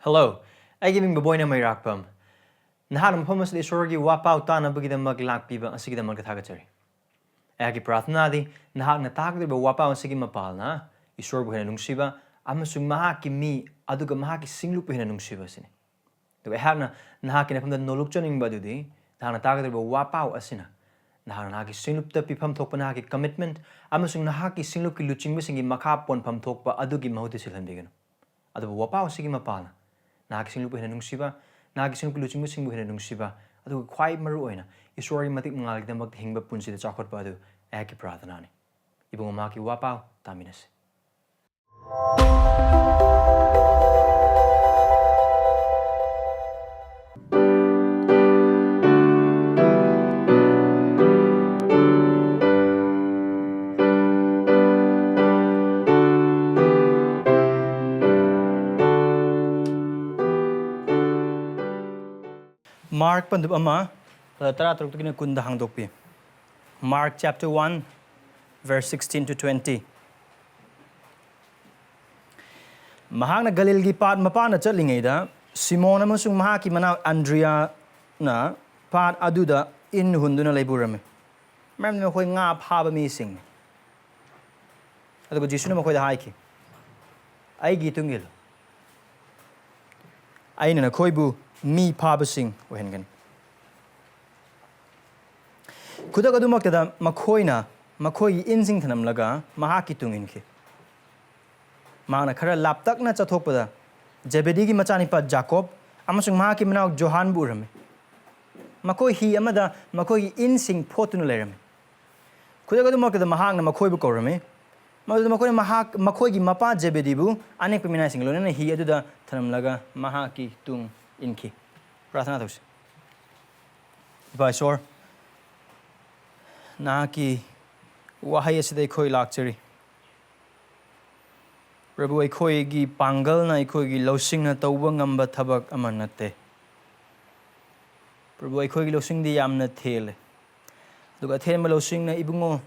Hello, I giving Boboy Nameirakpam. Naham Pumas de Sorgi Wapau Tana Bugida Maglak Piba and Sigida Markatagatory. Agi Prathnadi, Nahak Natag de Wapau and Sigima Palna, Isorbu Nungshiba, Amasung Mahakki me, Aduga Mahakki Singlup in Nungshiba Sini. The Hana Nahakin from the Nolukchaning Badudi, Tanatag de Wapau Asina. Nahanaki Singlup the Pipam Topanaki commitment, Amasung Nahaki Singluki Luching missing in Makapon Pam Tokpa Adugi Mahutisilhandigan. Adu Wapau Sigima Palna. Nagising lupa hina nungsiba, nagising lupa luching musing buhina nungsiba, adu kwai maru oina, isori matik mangalig na maghingba punsi da chakot pa adu, eki prathanani. Ibang umaki wapau, taminas. Mark pandub ama tara turuk tukina kunda hangdokpi. Mark chapter 1 verse 16 to 20. Mahakna Galilgi pat mapana chatlingaida Simon amasung Mahakki mana Andrea na pat aduda in hunduna leiburame. Mem na khoi nga phaba mi sing. Adugo Jisu na khoi da haiki. Ai gi tungil. Ai na khoi bu mi pabasing wahengan. Kuda maktada makoi insing thanam laga Mahakki tungin ki. Mana khara laptak na chathokpada Zebedee gi machanipa Jacob amasung Mahakki manau Johan burame. Makoi hi amada makoi insing photunu lerame. Kuda maktada Mahak na makoi bu korame. Madu makoi gi mapa Zebedee bu anek peminai sing lona hi aduda thanam laga Mahakki tung inki. Prathana thos. Baisor Naki wahai asidai khoi lakchari. Prabhu khoi gi pangal na khoi gi losing na tawba ngamba thabak amanate. Prabhu khoi gi losing di yamna thele. Duga thema losing na ibungo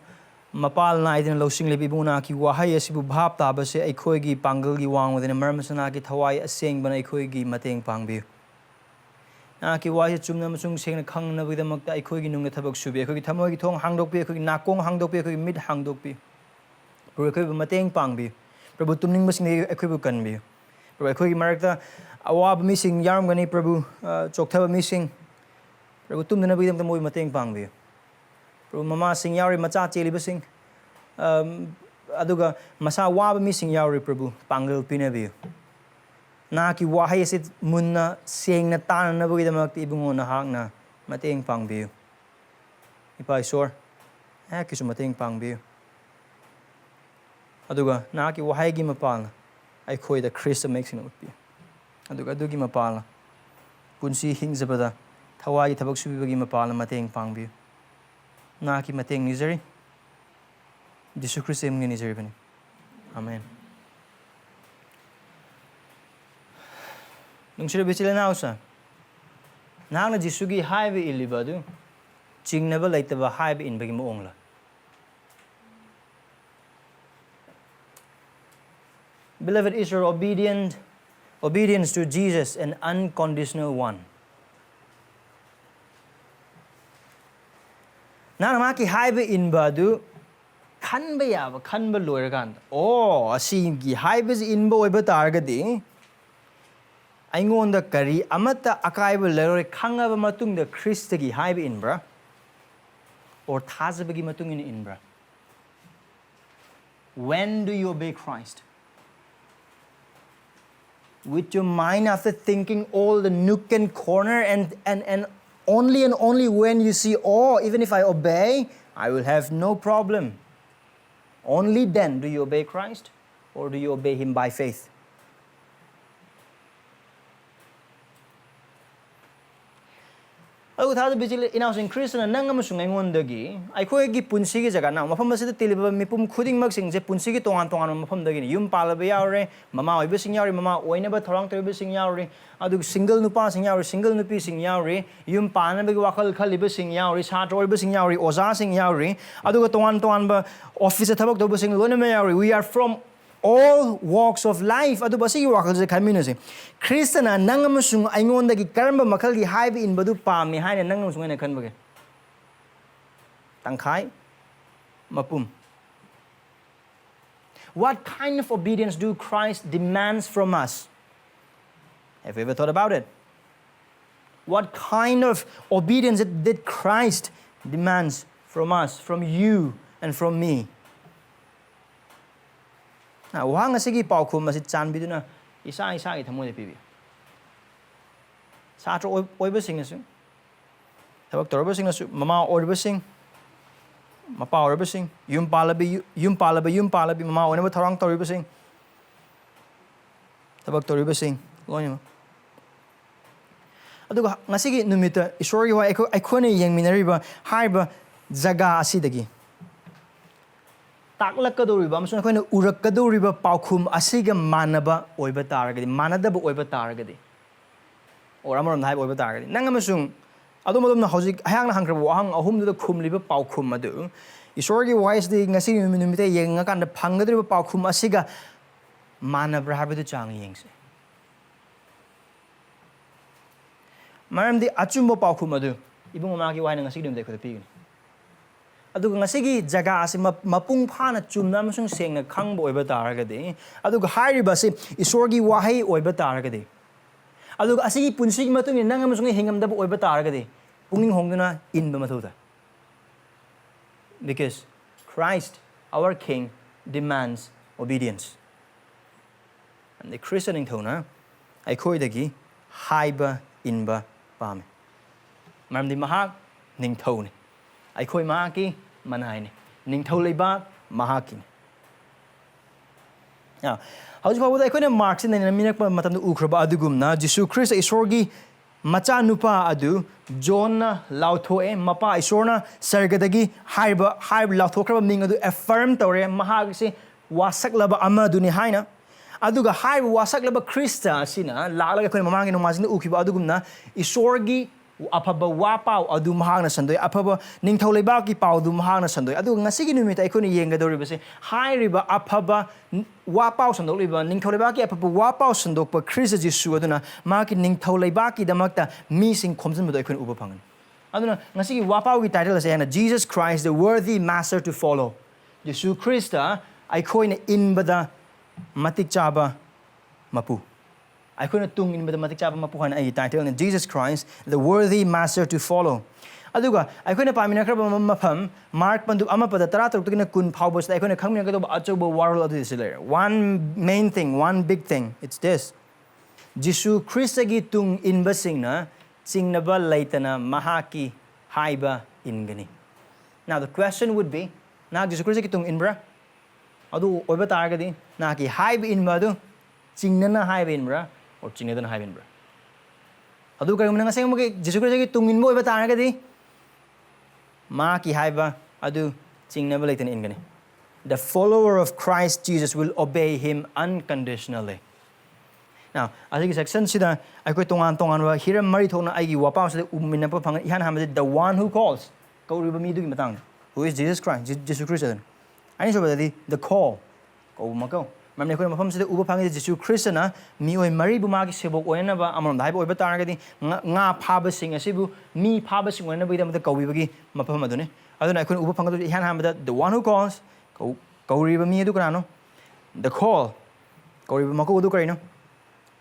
mapal na idin losing le ibuna ki wahai asibu bhap taba se khoi gi pangal gi wang within marmasana ki thawai aseng bana khoi gi mateng pangbi. Ki wai chumna masung seng khang na bida makta khoi gi nung thabak subi khoi gi thamoi gi thong hangdok pi khoi gi nakong hangdok pi khoi gi mid hangdok pi pro khoi bu mateng pangbi prabhu tumning masing khoi bu kanbi pro khoi gi marakta awab mi sing yaram gani prabhu chokthaba mi sing prabhu tumna na bida moi mateng pangbi pro mama sing yari macha cheli basing aduga masa wab mi sing yari prabhu pangal pinabi Naki wahai sit munna seng na tan na bagi damak ibungo na hang na mateng pangbiu. Ipai sor, kisu mateng pangbiu. Aduga naki wahai gi mapal ai khoi da Christ makes in utpi. Aduga adugi mapal punsi hing zabada thawai thabak subi bagi mapal mateng pangbiu. Naki mateng nizari. Jisu Khristagi nizari bani. Amen. Nungsira bichile nausa. Nahana Jisu gi haiba ilibadu chingnaba leitana haiba inbagi moongla. Beloved, is your obedience to Jesus an unconditional one? Nahana maki haiba inbadu khanba yaba khanba loiragan. Oh, asi gi haiba inba oiba targadi Aingonda kari amata akaiba lerore khangaba matungda Khristagi haiba inbra or thazabagi matungin inbra. When do you obey Christ? With your mind after thinking all the nook and corner and only when you see, oh, even if I obey, I will have no problem. Only then do you obey Christ or do you obey Him by faith? Agu thada bichile inausing Krishna nang amasung aingon ai khoi gi punsi gi jaga na mafam asida tiliba mipum khuding mak sing je punsi gi tongan mafam dagi yum palaba yaure mama oiba sing yauri mama oina ba thorang toiba sing yauri adu single nupa sing yauri single nupi sing yauri yum pana ba wakal khaliba sing yauri sa toiba sing yauri oza sing yauri adu tongan ba office thabak doba sing lona me yauri we are from all walks of life. Adu basi wakal khaminase. Kristana nangamusung aingonda ki karamba makal ki haiba inbadu pami haina nangamusung ena khanbage. Tangkai mapum. What kind of obedience do Christ demands from us? Have you ever thought about it? What kind of obedience did Christ demands from us, from you and from me? Now, wahang asigi paukum masit chan biduna isa ki thamoy de pibi. Sa atro oiba sing nasu. Thabak torba sing nasu mama oiba sing. Mapa oiba sing. Yum palabi mama oiba tharang toriba sing. Thabak toriba sing. Loyama. Aduga ngasigi numita isori wa aikone yengminariba haiba jaga asidagi. Taklakadoriba amsuna koina urakadoriba paukhum asiga manaba oiba taragadi manadaba oiba taragadi. Or amaram hai oiba taragadi. Nangamasung adumadum na hojik hayang na hangkrab wahang ahum da khumliba paukhum adu. Isori wise di ngasigi numita yenga kan phangadriba paukhum asiga manabra habadu chang yengse. Maramdi achumbo paukhum adu ibung mama ki wai na ngasigi dum dekho pigin. Aduga ngasigi jaga ase mapung phana chumna amasung sengna khangba oiba taragadi aduga hairiba se isorgi wahai oiba taragadi aduga asigi punsigi matung nang amasung hingamdaba oiba taragadi pungning hongduna inba mathuda because Christ our King demands obedience and the Christian thona aikhoidagi haiba inba pame maramdi mahak ning thone Aikoi Mahakki manai ning thauleiba Mahakki. Now, how's about I couldn't marks in the Nameirakpam matam ukraba adugumna Jisu Khristagi isorgi macha nupa adu John lauthoe mapa isorna sargadagi haiba lauthokraba ming adu affirm tore Mahakki wasaklaba ama duni haina aduga haiba wasaklaba Krista asina lalaga koina mamangi no mazina ukiba adugumna isorgi apaba wapau adu mahang na sandoi apaba ningthau leibaki pau du mahang na sandoi adu ngasigi numit aikoni yengadori base hai riba apaba wapau sandok liba ningthau leibaki apaba wapau sandok pa Christ Jisu aduna maki ningthau leibaki damakta mi sing khomjin bodo aikoni uba phangan aduna ngasigi wapau gi title ase na Jesus Christ the worthy master to follow Jisu Krista aikoi inbada matik chaba mapu I couldn't tung in mathematic chapa mapuhan ay title and Jesus Christ the worthy master to follow. Aduga I couldn't paminakrab mapam mark pandu amapada taratok na kun paubos I couldn't come to achobo world of this layer. One main thing, one big thing, it's this. Jisu Khristagi tung inbasingna chingnaba leitana Mahakki haiba ingani. Now the question would be, na Jisu Khristagi tung inbra? Adu oiba taragadi na ki haiba inbadu chingnana haiba inbra? Or chingnadana haiba inbra? Adu kaya muna ngasing mo kay Jisu Khristagi tungin mo oiba taragadi Mahakki haiba adu chingnaba leitana ingani. The follower of Christ Jesus will obey him unconditionally. Now, asigi section sida aikoi tongan wa hiram mari thona aigi wapam sida uminapa phang ihan hamade the one who calls kauriba mi dugi matang who is Jesus Christ Jesus Christ ani so badadi the call ko mako mamne ko mafam sida uba phang Jesus Christ na mi oi mari buma gi sebok oina ba amram dai bo ba taragadi nga phaba sing asibu mi phaba sing oina ba da kawi bagi mafam adune aduna aikoi uba phang ihan hamada the one who calls kauriba mi du kanano the call kauriba mako du karino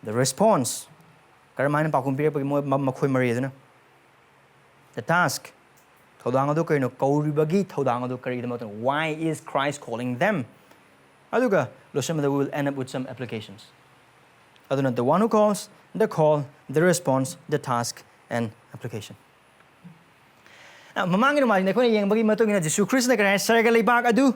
the response, the task, why is Christ calling them? We will end up with some applications. The one who calls, the call, the response, the task, and application. Now, Jisu Khristagi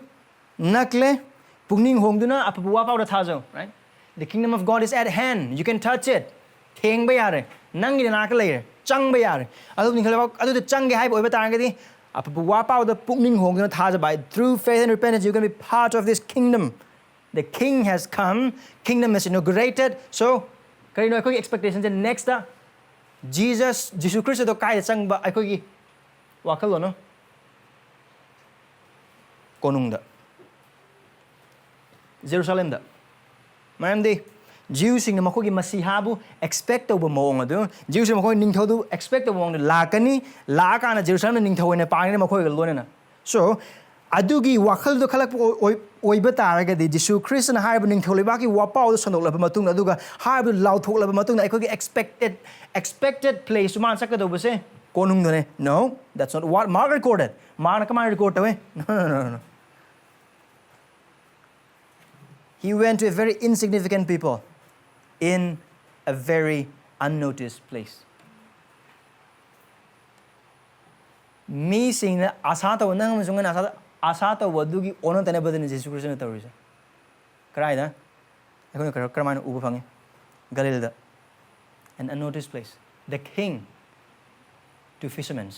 right? The kingdom of God is at hand. You can touch it. Theng bayare. Nang ina nakalayer. Chang bayare. Adu nikhala adu the chang ge hai boy batangadi. Apapu wapao the pukning hong gonna thaja by through faith and repentance you're going to be part of this kingdom. The king has come. Kingdom is inaugurated. So, kari no ekoi expectations and next Jesus Jisu Christ do kai chang ba ekoi gi wakal no. Konung da. Jerusalem da. mayamdi Jews sing makogi masihabu expect over moong Jews mako ningthodu expect over moong lakani lakana Jerusalem ningtho ne paani mako lona so adugi wakal do khalak oiba taraga di Jisu Christ na haiba ningtholeba ki wapa o sonok laba matung aduga haiba lauthok laba matung aikogi expected place man sakado base konung done no that's not what Mark recorded Mark come record away no he went to a very insignificant people in a very unnoticed place. Me sing na asata nang masungan asata wadugi ono tane badani Jisu Christ na tawrisa. Karai da. Ako na karman ubo pangi. Galilee da. An unnoticed place. The king to fishermen.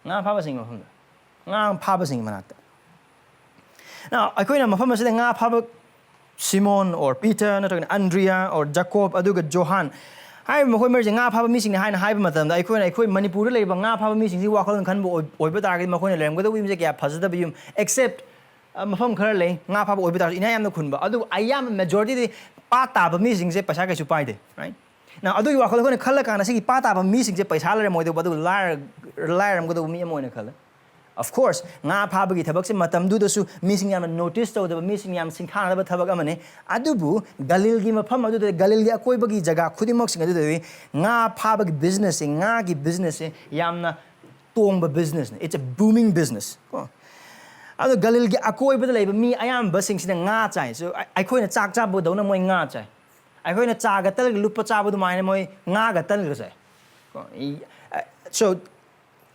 Nga papa sing mafam da. Nga papa sing manata. Now, ako na mafam sila nga papa Simon or Peter, not Andrea or Jacob, aduga Johan. I am a merging up have a missing behind haiba matam. I quit Manipur labor, up have a missing the walk on Kanbo or Betar in Makona Lam, whether we make a positive except Mafam Curly, Napa or Betar in I am the Kunba. Although I am a majority the part of missing the Pasaka Supide, right? Now, although you are going to color can I see part of missing the Pasalar model, but liar I'm going to me a color. Of course, nga phabagi thabak se matam du dasu missing yam notice to the missing yam singkhana ba thabak amane adubu galil gi mafam adu de galil gi akoi bagi jaga khudimok sing adu de nga phabagi business nga gi business yamna tongba business it's a booming business adu galil gi akoi ba lei ba mi ayam ba sing sing nga chai so ai khoi na chak cha bo do na moi nga chai ai khoi na cha ga tal lupa cha bo du mai na moi nga ga tal ga chai so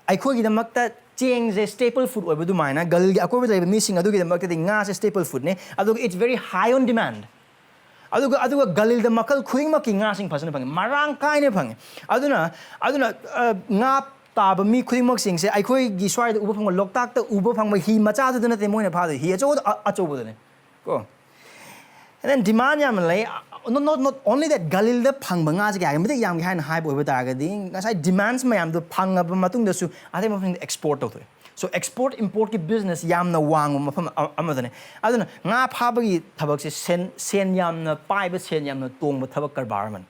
ai khoi gi da makta change staple food over the mine. Galil ako missing adu the marketing nga staple food ne. Adu it's very high on demand. Adu galil the makal kuing maki nga sing pasan pang marang kai ne pang. Aduna nga tab mi kuing mak sing se ai koi gi swai the ubo pang loktak ta ubo pang hi macha tu na te moi na pha hi acho acho ne. Ko. And then demand yam lay not only that galil the pang banga ja ga mi yam han high boy ta ga ding ngasai demands mayam the pang ab matung da su ate ma export to so export import ki business yam na wang ma pham amadane aduna nga phaba gi thabak se sen yam na pai ba sen yam na tong ba thabak karbar man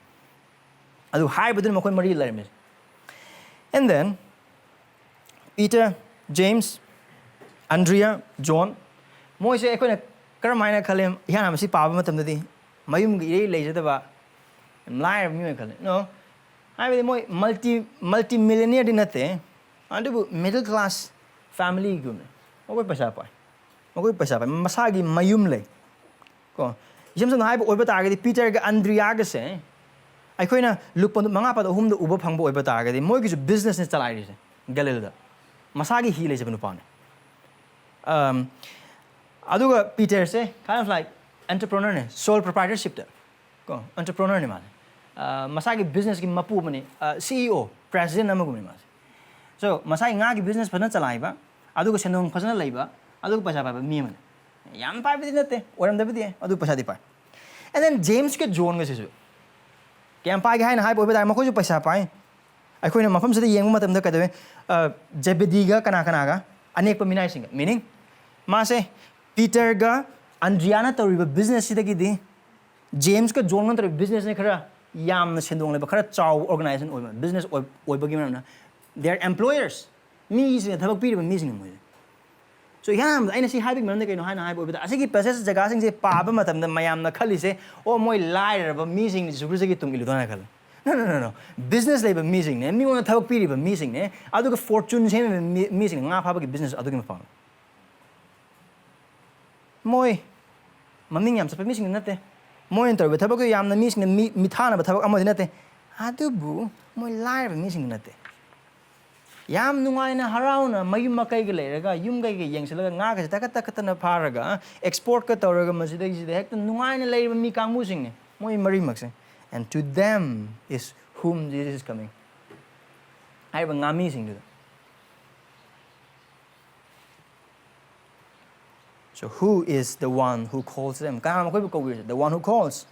adu high badun ma koi mari lai me and then Peter James Andrea John moi se ko na karmaina khalem yana ma si pa ba matam da di mayum gi lei ba lai mi khale no I mean multi millionaire dinate andu middle class family gum mo paisa pa masagi mayum le ko yam sang hai ba oiba ta ga Peter ga Andrea ga se ai khoina luk pon manga pa hum do uba phang bo oiba ta ga mo gi business ne chalai ri se galil da masagi hi le je banu pa ne aduga Peter se kind of like entrepreneur ne sole proprietorship da ko entrepreneur ne man masagi business ki mapu mane CEO president amagum ne mas so masai nga ki business phana chalai ba adu ko senong phasana leiba adu ko paisa pa mi man yam pa bi nate oram da bi adu paisa di pa and then James ke John ga se kyam pa ga hain hai bo ba ma ko ju paisa pa ai ko ne mafam se yeng ma tam da ka de Zebedee ga kana ga anek pa minai sing meaning ma se Peter ga Andrea to business sidagi di James ka John to business ne khara yam na sendong le khara chaw organization oi business oi bagi na they are employers me is thabak pi me sing mo so yam aina si haibig man ne kaino haina haib oi ba asigi process jaga sing se pa ba matam da mayam na khali se o moi lai ba me sing supersegi tung ilu dona khala no business le ba me sing ne mi wona thabak pi ba me sing ne adu ka fortune se me sing nga pha ba ki business adu ki ma pa moi maming yam sa permission nate moi enter with thabak yam na missing mi thana ba thabak amodi nate adubu moi live missing nate yam nungai na harauna mayum makai ge leraga yum gai ge yengsilaga nga ga ta na pharaga export ka tawraga masida gi hekta nungai na leiba mi kangmu sing ne moi mari makse and to them is whom Jesus is coming ai ba ngami sing du so who is the one who calls them? The one who calls.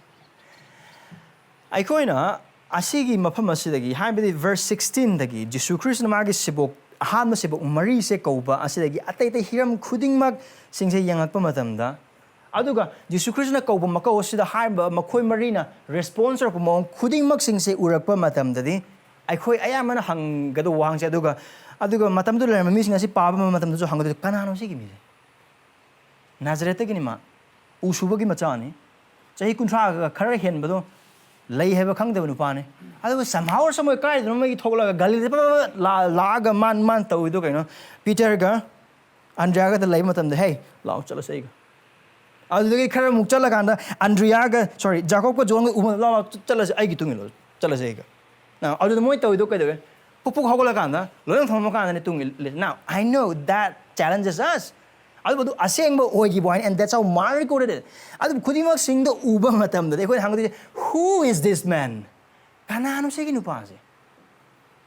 I koina asigi mafam asidagi haibidi verse 16 dagi Jisu Christ na magi sibok ahan sibok mari se kauba asidagi atay hiram khuding mag singse yangak pa matamda aduga Jisu Khristna kauba makau sida haiba makhoi marina response or mong khuding maksing se urakpa matam dadi aikhoi ayamana hangado wang se aduga matam du le mi singa si pa matam du hangado kanano si gimi Nazareth gi ni ma usuba gi machani chahi kunthra khara hen bado lay heba khangdaba nupa ne aduga somehow or some kai no mai thogla gali la ga man tau du kaino Peter ga Andrea ga lay matam de hey lao chala sei ga adudagi khara muk chala kanda Andrea ga sorry Jacob ga jong uma la chala ai gi tungilo chala sei ga now adu moi tau du kai de pupuk hogla kanda loyang thom kanda ne tungil now I know that challenges us adu aseng ba oi gi boy and that's how Mary recorded it adu khudimak sing the uba matam de koi hang who is this man kanano se gi nu pa se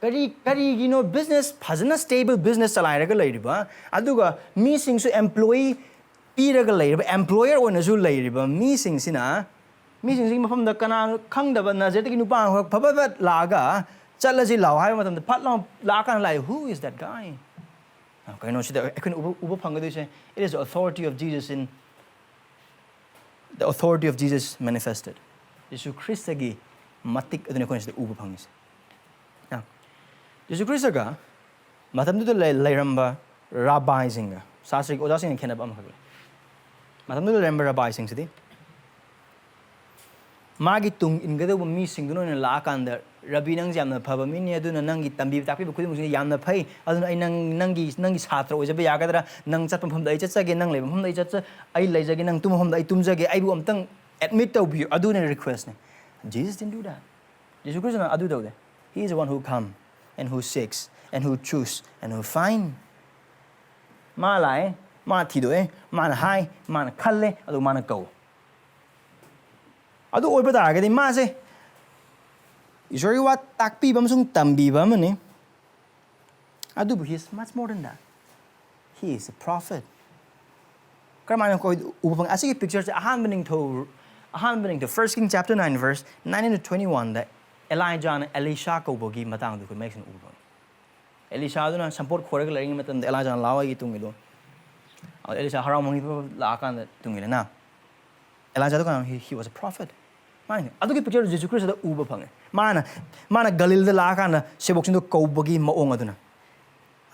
kari you know business phajana stable business chalai ra ga lai riba aduga mi sing su employee piraga lai riba employer ona su lai riba mi sing sina mi sing mafam da kana khangdaba Nazareth gi nu pa phaba laga chalaji law hai matam da phat law la kan lai who is that guy okay no see that I can uba phangadu se it is the authority of Jesus in the authority of Jesus manifested Jisu Khristagi matik adune ko se uba phangis now Jisu Khristaga matam du lairamba rabbi singa sasri oda sing khenaba am khagla matam du lairamba rabbi sing sidi magi tung ingado mi sing du no la kan da Rabbi nang jamna phaba mi ne aduna nang gi tambi takpi bu khudum sing yamna phai aduna ai nang gi satra oje ba yagadra nang chat pham dai chat ge nang le pham dai chat ai lai jage nang tum pham dai tum jage ai bu amtang admit to bi aduna request ne Jesus didn't do that Jesus Christ na adu do de he is the one who come and who seeks and who choose and who find ma lai ma thi do e ma na hai ma na khalle adu ma na kau adu oi ba da ga de ma se Isori wat takpi bam sung tambi bam ne adu he is much more than that he is a prophet karmana ko upang asigi pictures ahan bening to 1 King chapter 9 verse 19 to 21 that Elijah and Elisha ko bogi matang du ko make sen upang Elisha do na support khore ga laring matan Elijah lawa gi tungido Elisha haram mangi la kan tungile na Elijah do kan he was a prophet mine adu ki picture Jesus Christ da uba phange mana Galil da la kan sebok sin do ko bogi maong aduna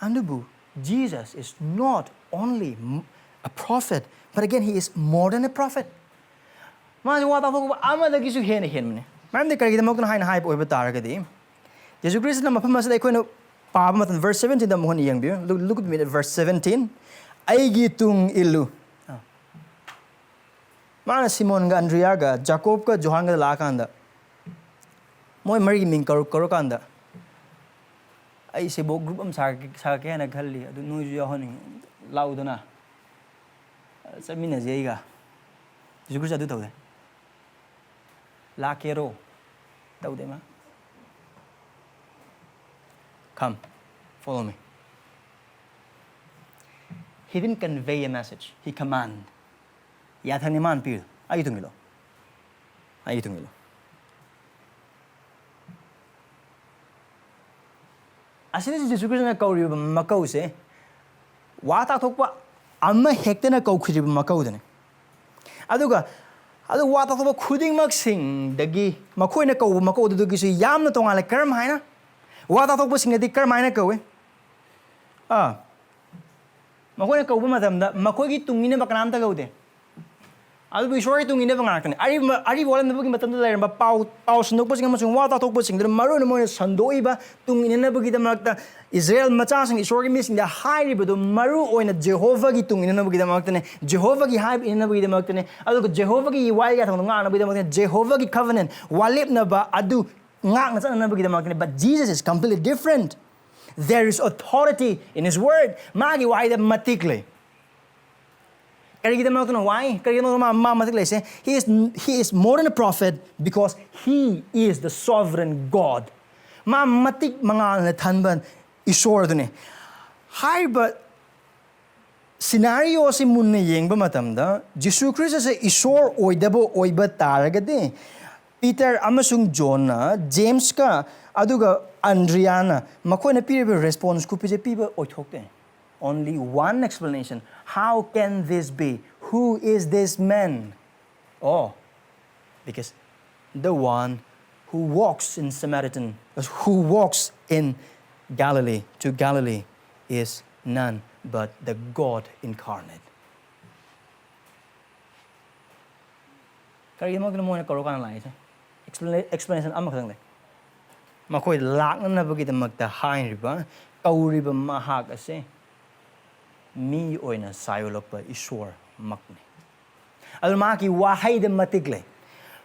andubu Jesus is not only a prophet but again he is more than a prophet ma wa ta ko ama da gisu hen mane mam de kar gi da mok na hain hai oi ba tar ga di Jesus Christ na mafam sa ko no pa ba matan verse 17 da mo hon yang bi look at me at verse 17 ai gi tung ilu mana Simon ga Andrea ga Jacob ga Johan ga la kan da moi mari ming kar kan da ai se bo group am sa ke na khalli adu noi ju ya honi lau da na sa min je ga Jesus Christ adu tau de la kero tau de ma come follow me he didn't convey a message he command ya thang ni man pi ai tungilo asini Jesus Christ na kauri makau se wa ta thokpa amma hekte na kau khiri makau dane adu wa ta thokpa khuding mak sing dagi makhoi na kau makau du gi se yam na tonga le karam haina wa ta thokpa sing di karam haina kau makhoi na kau ba matam da makhoi gi tungine bakram ta kau de adu bi shori tung ine bang akane ari bolan nabugi matam da lerba pau snok pasing amasung wa ta tok pasing der maru no mo sandoi ba tung ine nabugi da makta Israel macha sing ishori missing da hai riba do maru oina Jehovah gi tung ine nabugi da makta ne Jehovah gi hai ine nabugi da makta ne adu Jehovah gi wai ga thong nga nabugi da makta Jehovah gi covenant walip na ba adu nga na sa nabugi da makta ne but Jesus is completely different there is authority in his word magi wai da matikle why? He is more than a prophet because he is the sovereign God. Matik mga thanban isor dune. Haiba scenario si munne yeng ba matamda Jisu Christ sa isor oidabo oiba taragade. Peter amasung John James ka aduga Andriana makoy na piribe response ko pije piba oithokte. Only one explanation. How can this be? Who is this man? Oh, because the one who walks in Galilee to Galilee is none but the God incarnate. Kaya mo ginawa na karokan lang ito. Explanation ama ka lang din. Makoy lakna na bagay magtahain riba, kauriba mahak kasi. Mi oy na sayolok pa isor makne. Alam Mahakki wahay de matigle.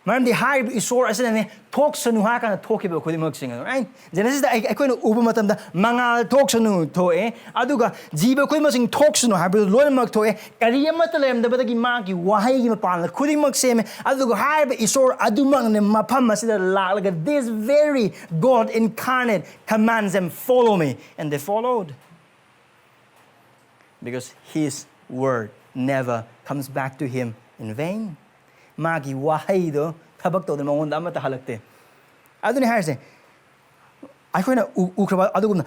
Maram di high isor as in talk sa nuha ka na talk iba kudi magsinga. Right? Genesis da ay ko no ubo matamda mga talk sa nu to aduga jiba ko masing talk sa no habi lo mag to kariya matalem da batagi Mahakki wahay gi mapan kudi magseme aduga high isor adumang ne mapam masida laga this very God incarnate commands them follow me, and they followed. Because his word never comes back to him in vain. Mahakki wahay do tabak to mga unda mata halakte. Ado ni harse. Ay ko na ukraba ado gum na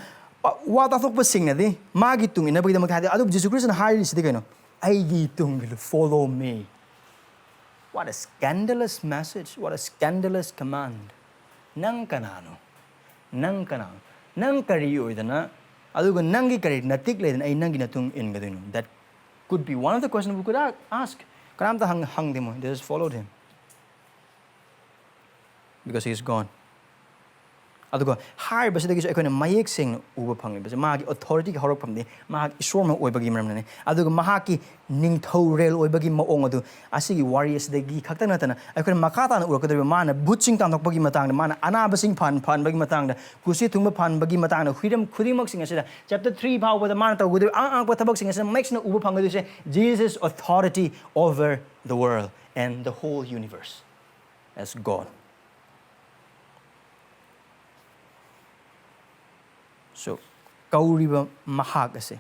wata thok basing na di Mahakki tung ina bagida magtadi ado Jisu Khrist na hari sidi kano. Ay gitung follow me. What a scandalous message, what a scandalous command. Nang kanano. Nang kariyo idana aduga nangi kari natik le ay nangi natung in gadino. That could be one of the questions we could ask. Karam ta hang demo. They just followed him because he is gone. Aduga har basi dagi ko na mayek sing uba phangi basi Mahakki authority ka horok phamdi Mahakki isor ma oibagi maram ne aduga Mahakki ningthau rel oibagi maong adu asigi warriors dagi khakta na tana ai ko makata na urakadri mana butching tam thokpagi matang mana anabasing phan bagi matang da kusi thungba phan bagi matang da freedom khudimak sing asida chapter 3 phau ba mana taw gudu ang pa thabak sing asida makes na uba phangadu se Jesus authority over the world and the whole universe as God. So, kauriba mahak ase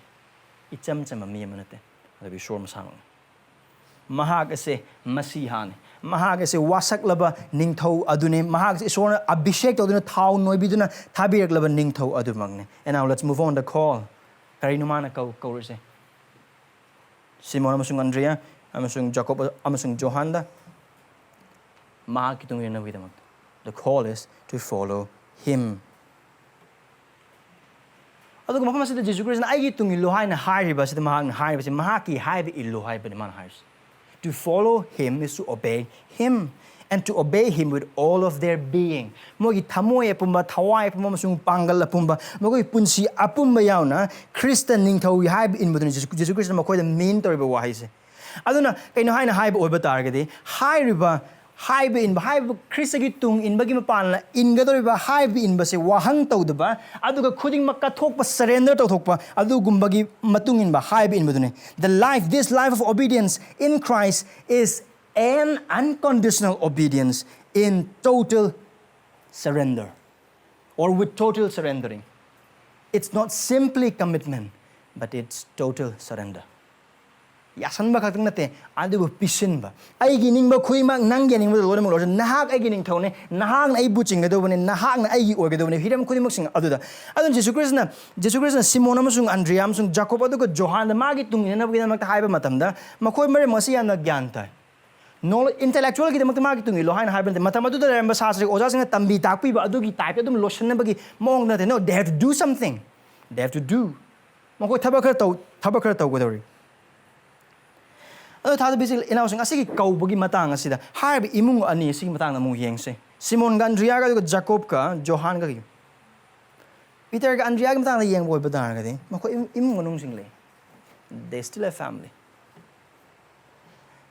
icham chama mi manate adabi shor masang mahak ase masihan mahak ase wasak laba ningthau adune mahak ase shor abhishek toduna thau noibiduna thabirak laba ningthau adumangne. And now let's move on the call. Karinumana kaurse Simon amasung Andrea amasung Jacob amasung Johanda Mahakki tung na vidamag. The call is to follow him. Aduga mapama sida Jisu Khrist na ay itong iluhay na haiba sida Mahakki na haiba si Mahakki haiba iluhay pa naman haiba. To follow him is to obey him, and to obey him with all of their being. Mogi tamoy apumba tawai apumba masung panggal apumba mogi punsi apumba yaw na Christian ning tawi haiba in mo Jisu Khrist na makoy da main tori ba wahay se. Aduna kay no hay na haiba oba targadi haiba haiba in Khristagi tung in bagi mapan in gadori ba haiba in ba se wahang taw ba aduga khuding makathok pa surrender taw thok pa adu gumbagi matung in ba haiba in badune. This life of obedience in Christ is an unconditional obedience in total surrender or with total surrendering. It's not simply commitment, but it's total surrender. Yasan ba kakting nate adu ba pisin ba ay gining ba khui mak nang gining ba lo mo lo nahak ay gining thone nahak na ay buching ga do ne nahak na ay or ga do ne hiram khudi mak sing adu da adun Jisu Khrist na Simon amasung Andrea amasung Jacob adu ga Johan da magi tung ina ba mak haiba matam da makhoi mare masiya na gyan ta no intellectual gi mak magi tung lo hain haiba matam adu da ba sa sri oja sing tambi takpi ba adu gi type adum lotion na bagi mong na no they have to do something. They have to do makhoi thabakar taw ga dori. Ado thada basically inausing asigi kaubagi matang asida harbi imung ani asigi matang na mong yengse Simon ga Andrea ga Jacob ka Johan ga Peter ga Andrea ga matang na yeng boy badar ga di mako imung anong single they still have family.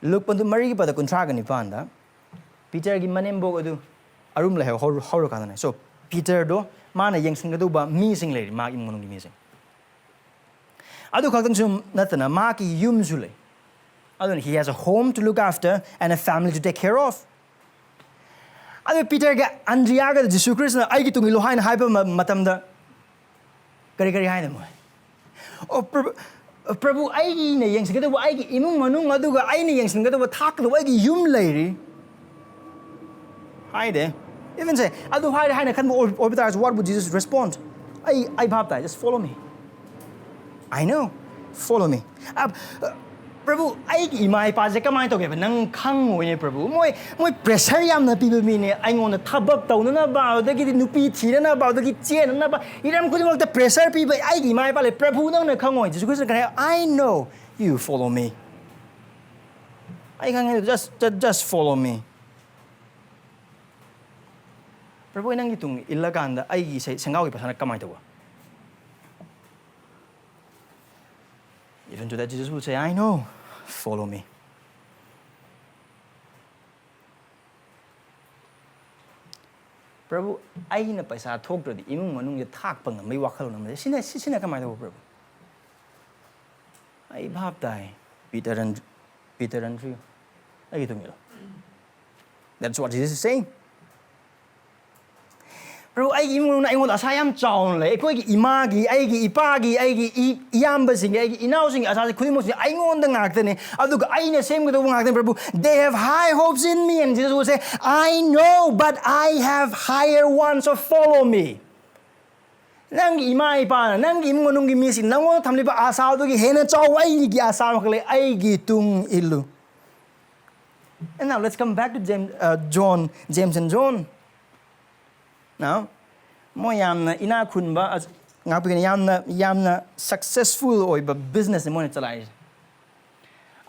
Look pandu mari gi pada kontra ga ni panda Peter gi manembo ga du arum la hor ka na so Peter do mana yeng sing ga du ba mi sing le ma imung anong gi mi sing ado khaktan sum natana ma ki yum zule. He has a home to look after and a family to take care of. Peter ga Andrea ga Jisu Khrist na ay gitung iluhay na haiba matam da kari hay na mo. O Prabhu ay gi na yang sigado wa ay gi imong manung adu ga ay na yang sigado wa thak do ay gi yum lairi. Hay de. Even say adu hay na kan mo orbitars what would Jesus respond? Ay baptize just follow me. I know. Follow me. Prabhu, I imai pa je kamai to ke nang khang ngoi ne Prabhu. Moi pressure yam na people mi ne ai ngon na thabak taw na ba da ki nupi thira na ba da ki chen na ba iram khudi mak the pressure people ai imai pa le Prabhu nang na khang ngoi Jesus Christ ka I know you follow me. I can just follow me. Prabhu nang gitung ilaganda ai gi sai sangau gi pasana kamai to. Even to that, Jesus will say, I know, follow me. Prabhu, I na paisa talk to the imung manung ya thak pang may wakal naman. Sina kamay to Prabhu. Ay bhab tay, Peter and Drew. Ay ito milo. That's what Jesus is saying. Pero ay imong na ingon asayam chawn le ko gi imagi ay gi ipagi ay gi iyamba sing ay gi inaw sing asa khudi mo sing ay ngon da ngak ne adu ga ay na same go ngak ne Prabhu they have high hopes in me and Jesus will say I know but I have higher ones so follow me nang imai pa nang imong nung gi misi nang ngon thamli ba asa du gi hena chaw ay gi asa ma kale ay gi tung ilu. And now let's come back to James and John. Now, mo yamna ina kunba as nga pagin yamna successful oiba business mo ni chalai.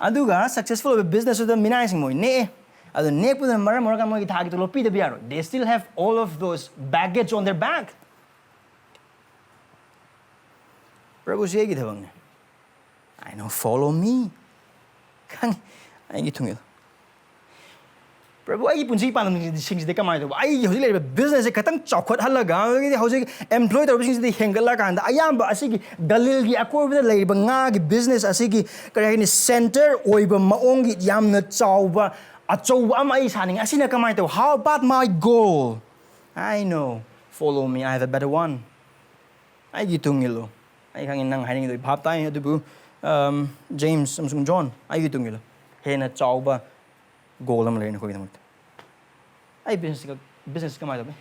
Aduga successful oiba business oda minai sing mo ne adu ne pu na mara ka mo gi thagi to lopi de biaro. They still have all of those baggage on their back. Prabhu siya gi thabang. I know follow me. Kang ay gi tungil. Prabhu, ay punsi pa naman sing de kamay to. Ay hosi le business katang chokot halaga. Hosi employee to sing de hengala kanda. Ayam ba asigi dalil gi akor ba le ba nga gi business asigi kaya ni center oiba maong gi yam na chawba achow am ay saning asina kamay to. How about my goal? I know. Follow me. I have a better one. Ay gitungilo. Ay kangin nang haning do bhap tay adubu James samsung John. Ay gitungilo. He na chawba goal am lein ko gitamot ay business kamay to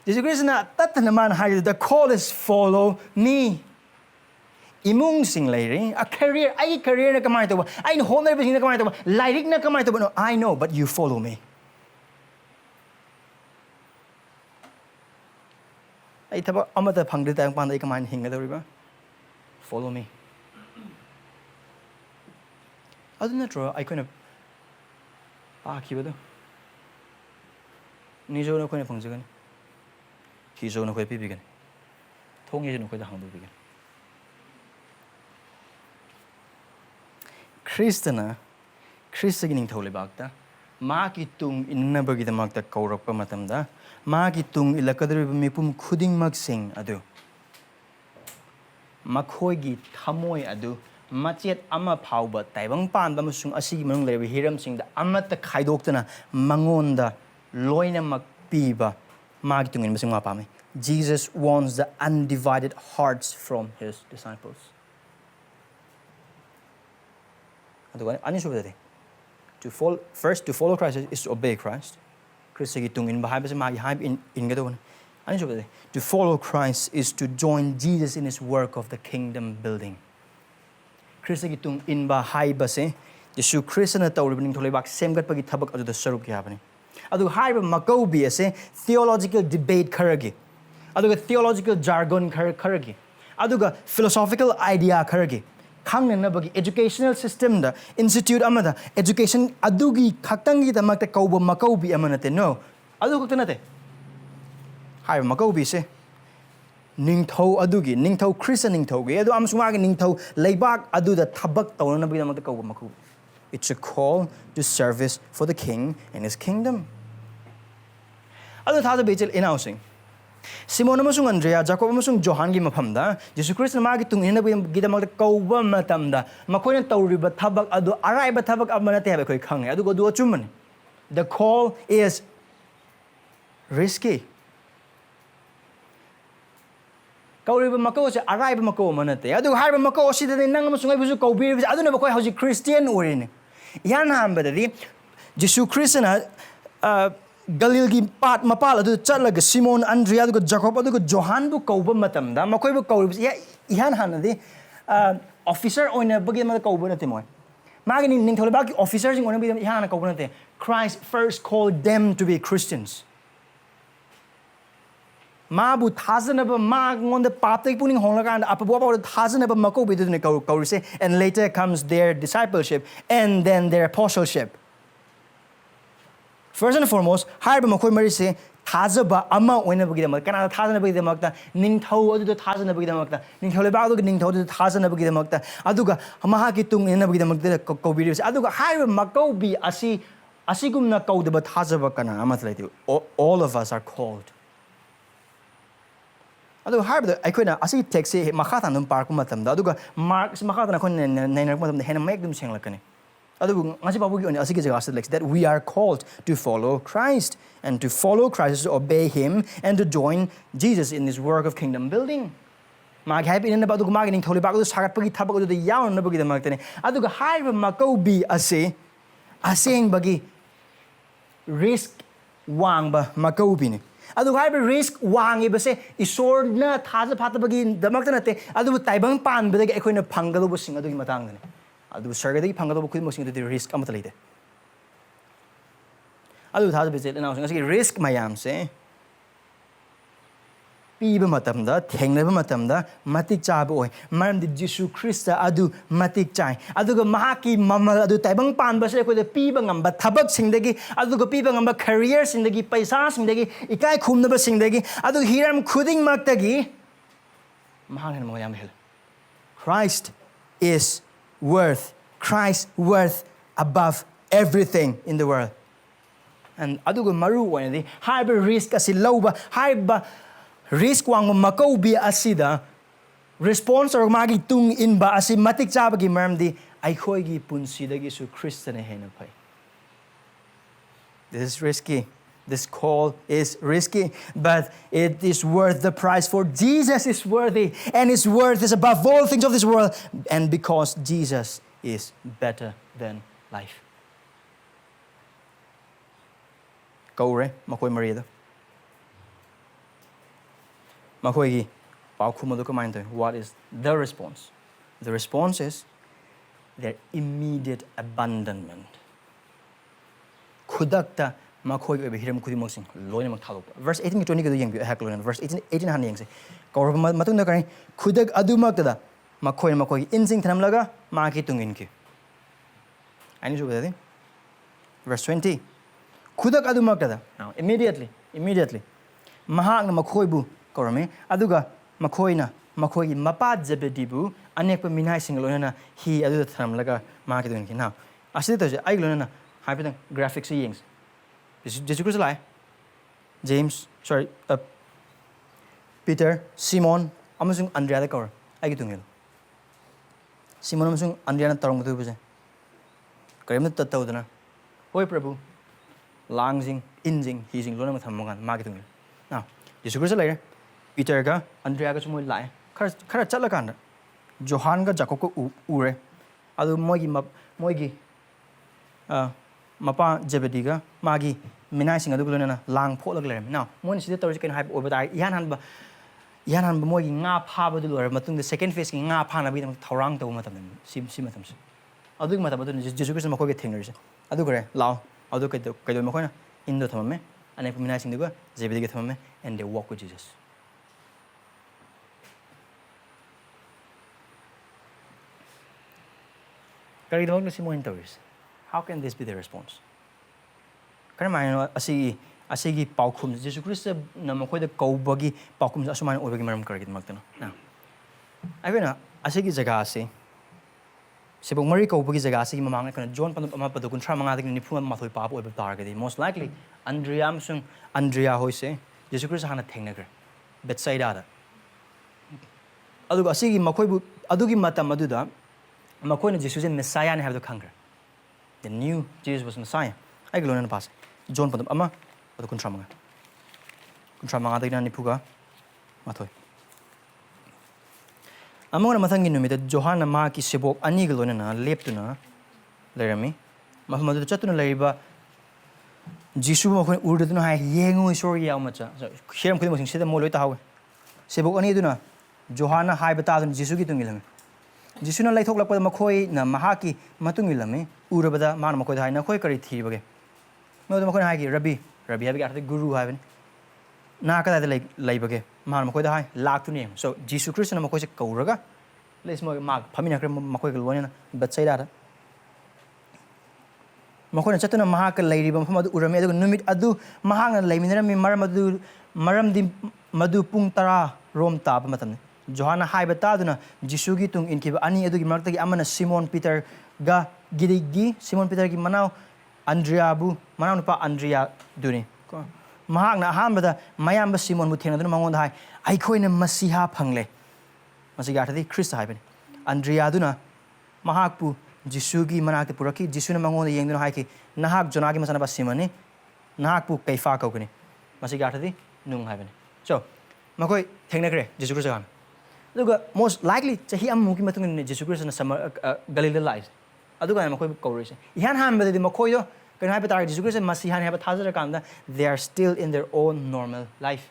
Jesus Christ na tat naman hay the call is follow me imong sing leiri a career na kamay to ay honor ba sing na kamay to lirik na kamay to no I know but you follow me ay taba amata phangde tang pan ay kamay hinga do riba follow me aduna tro ay ko na kiba do nijo na ko ne phangjagan hijo na ko pibigan thongye na ko da hangdo bigan Kristagi ning thole bakta ma ki tung inna bagi da makta kaurak pa matamda ma ki tung ilakadri mipum khuding mak sing adu makhoi gi thamoi adu machet ama phauba taibang pan ba musung asigi manung lebi hiram sing da amata khaidoktana mangonda loina makpiba magtungin basing mapami Jesus wants the undivided hearts from his disciples aduga ani subade to follow Christ is to obey Christ Kristagi tungin ba haiba sa haiba in gadon ani subade to follow Christ is to join Jesus in his work of the kingdom building Kristagi tung inba haiba se Jisu Christ na tawrib ning tholebak semgat pagi thabak adu da sarup ki habani adu haiba makobi ase theological debate kharagi adu theological jargon kharagi adu philosophical idea kharagi khangna na bagi educational system da institute amada education adugi khaktangi da makta kauba makobi amanate no adu khaktanate haiba makobi se ningthau adugi ningthau Christian ningthau ge adu amsumagi ningthau leibak adu da thabak tawna na bigi makta kauba maku it's a call to service for the king and his kingdom adu thada bechel announcing Simon amasung Andrea Jacob amasung Johan gi maphamda Jesus Christ na magi tung ina bigi da makta kauba matamda makoina tawriba thabak adu araiba thabak amanate habe koi khang adu go du achumani the call is risky Kauriba mako se araiba mako manate adu haiba mako sida nang amasung ai busu kaubi adu na bakoi hauji Christian orin yan hamba dadi Jesus Christ na Galil gi pat mapal adu chatlaga Simon Andrea adu Jacob adu Johan bu kauba matamda makoi bu kaubi yan hanadi officer oina bagi ma kauba nate moi Magi ning tholebaki officers in onabi ihana kaubonate. Christ first called them to be Christians. Mabu thasanaba on the pathway puning honlagan apabuaba thasanaba makobi didn't kaurise, and later comes their discipleship and then their apostleship. First and foremost, haiba makoi marise thazaba ama oinabagi damak kana thazanabagi damakta ningthau adu thazanabagi damakta ningtholeba adu ningthau adu thazanabagi damakta aduga Mahakki tung inabagi damakta kaubiris aduga haiba makobi asigumna kaudaba thazaba kana amatlaitu. All of us are called. Aduga haiba aikoina asi text se makhata num park matamda aduga mark makhata na kon nainak matamda hena make dum senglakani. That we are called to follow Christ, and to follow Christ is to obey Him and to join Jesus in His work of kingdom building. Risk wangba makobi. Adu haiba risk wangi base isor na thaza phata bagi damakta nate adu taibang pan bade ekoina phangalu busing adu matang ne. Adu sargadi phangalu khud mosing adu risk amata leite. Adu thaza base na using risk mayam se piba matamda thengnaba matamda matik chaba oi maram di Jisu Khrista adu matik chai aduga Mahakki mamal adu taibang pan base ko de piba ngamba thabak singdagi aduga piba ngamba career singdagi paisa singdagi ikai khumnaba singdagi adu hiram khuding maktagi mahang mo yam hel. Christ worth above everything in the world. And aduga maru oinadi haiba risk asi loba haiba risk wang makobi asida response or magi tung inba asi matik chabagi maramdi aikhoi gi punsidagi su Christian hena pai. This is risky. This call is risky, but it is worth the price, for Jesus is worthy, and His worth is above all things of this world, and because Jesus is better than life. Kaure makoi marido. What is the response? The response is their immediate abandonment. Kudakta makhoi obe hiram khudimok sing loina mak thalo. Verse 18 to 20 ko yang bi hak loina verse 18 han yang se. Kaur matung na kani khudak adumak da makhoi insing thanam laga Mahakki tungin ki. Ani jo bade. Verse 20. Khudak adumak da. Now immediately mahak na makhoi bu Korame, aduga makoina, makoi mapa jebedibu, anekpa minai singlona, he adu tham laga marketing. Now, Asita, I learn hyper graphics yings. Jisu Khristagi, James, Peter, Simon, Amazon Andrea the Cor. I get to him. Simon Amazon Andrea Torong to Buze. Krem the Totana. Oi Prabhu, Langsing, Inzing, he's in Lona with Hamogan, marketing. Now, Jisu Khristagi. Peter ga Andrea ga chumoi lai khara chala kan Johan ga Jacob ko ure adu moigi mapa Zebedee ga magi minai sing adu lona lang pho lag lem now mon sida tor ken hype over dai yan han ba moigi nga pha ba du lor matung the second phase nga pha na bi thorang to matam sim matam se adu matam adu Jisu Khrista makoi ge thengner se adu gre lao adu kai do makoi na indo thamame ane minai sing du ga Zebedee ge thamame and they walk with Jesus. How can this be the response? Karena asigi paukum Jisu Khrista namakoi the kaubagi paukum asuman obagi maram karagit magtana. Now, I mean asigi jaga ase sebong mari kaubagi jaga ase mamang kana John pama padukun tra manga dik nipu mathoi papu obe targeti most likely Andrea hoise Jisu Khrista hana thengnagar Bethsaida da aduga asigi makoi bu adugi matam aduda Makoina Jesus in Messiah and have the conquer. They knew Jesus was Messiah. I go on pass. John Padam Ama, or the Kuntramanga. Kuntramanga Nipuga, Matoi. Among Mathangin that Johanna Mahakki Sebok, Anigalona, Leptuna, Lerami, Mahamadu Chatuna Lariba, Jisu Urduna, Yango is sorry Yamacha. Here I'm putting the Molota. Sebok Aniduna, Johanna Haiba and Jisu Gitung. Jisu na laithok lakpa makhoi na Mahakki matung ilami urabada man makhoi da na khoi kari thi bage no da makhoi hai ki Rabbi hai ki arthi guru hai bani na ka da lai bage man makhoi da hai lak tu ne so Jisu Christ na makhoi se kauraga les mo ma phamina kre makhoi ka lona bat sai da makhoi na chatuna Mahakka lairi bam pham adu urami adu numit adu Mahak na laiminara mi maram di madu pung tara rom ta pa matam Johanna haiba ta duna Jisu gi tung in ki ani adu gi marta gi amana Simon Peter ga gidigi Simon Peter gi manau Andrea bu manau nupa Andrea duni Mahak na ham bada mayam ba Simon bu thena duna mangon hai ai khoi na masiha phangle masi ga thadi Christ hai ben Andrea duna Mahak pu Jisu gi manak te puraki Jisu na mangon yeng duna hai ki nahak jona gi masana ba Simon ni nahak pu kaifa ka gni masi ga thadi nung hai ben so makoi thengna kre Jisu Christ ga aduga most likely chahi amu ki matung ni Jisu Christ na summer Galilee lies aduga makoi kauri se ihan ham bade makoi do kan hai patar Jisu Christ masihan ha thazara kanda they are still in their own normal life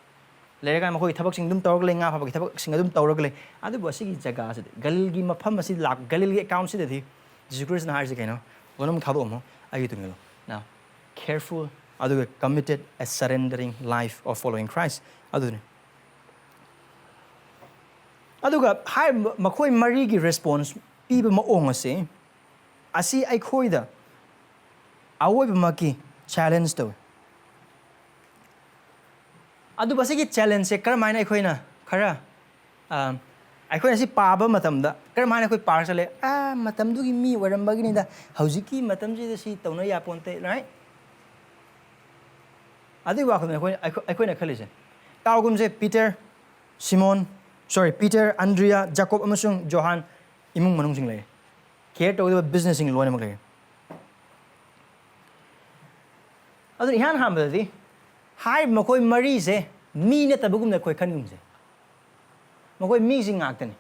lerega makoi thabak sing dum tawrag le nga phabak thabak sing dum tawrag le adu basi gi jaga se Galilee gi mafam asi lak Galilee gi account se de Jisu Christ na har se kaino gonam thado mo ayi tungelo now careful aduga committed a surrendering life of following Christ adu aduga hai makhoi mari gi response piba maong ase asi ai khoida awoi bamaki challenge to adu basi gi challenge se karmaina ai khoina khara ai khoina si paba matam da karmaina khoi par sale matam du gi mi waram bagi ni da haujiki matam ji si tawna ya ponte right adu wa khona ai khoina khalise tawgum se Peter, Andrea, Jacob, amasung Johan, imung manung sing lay. Care to business sing loan mag lay. Adu ihan ham badi. Hai makoi mari se mi na tabugum na koi kanum se. Makoi mi sing akten.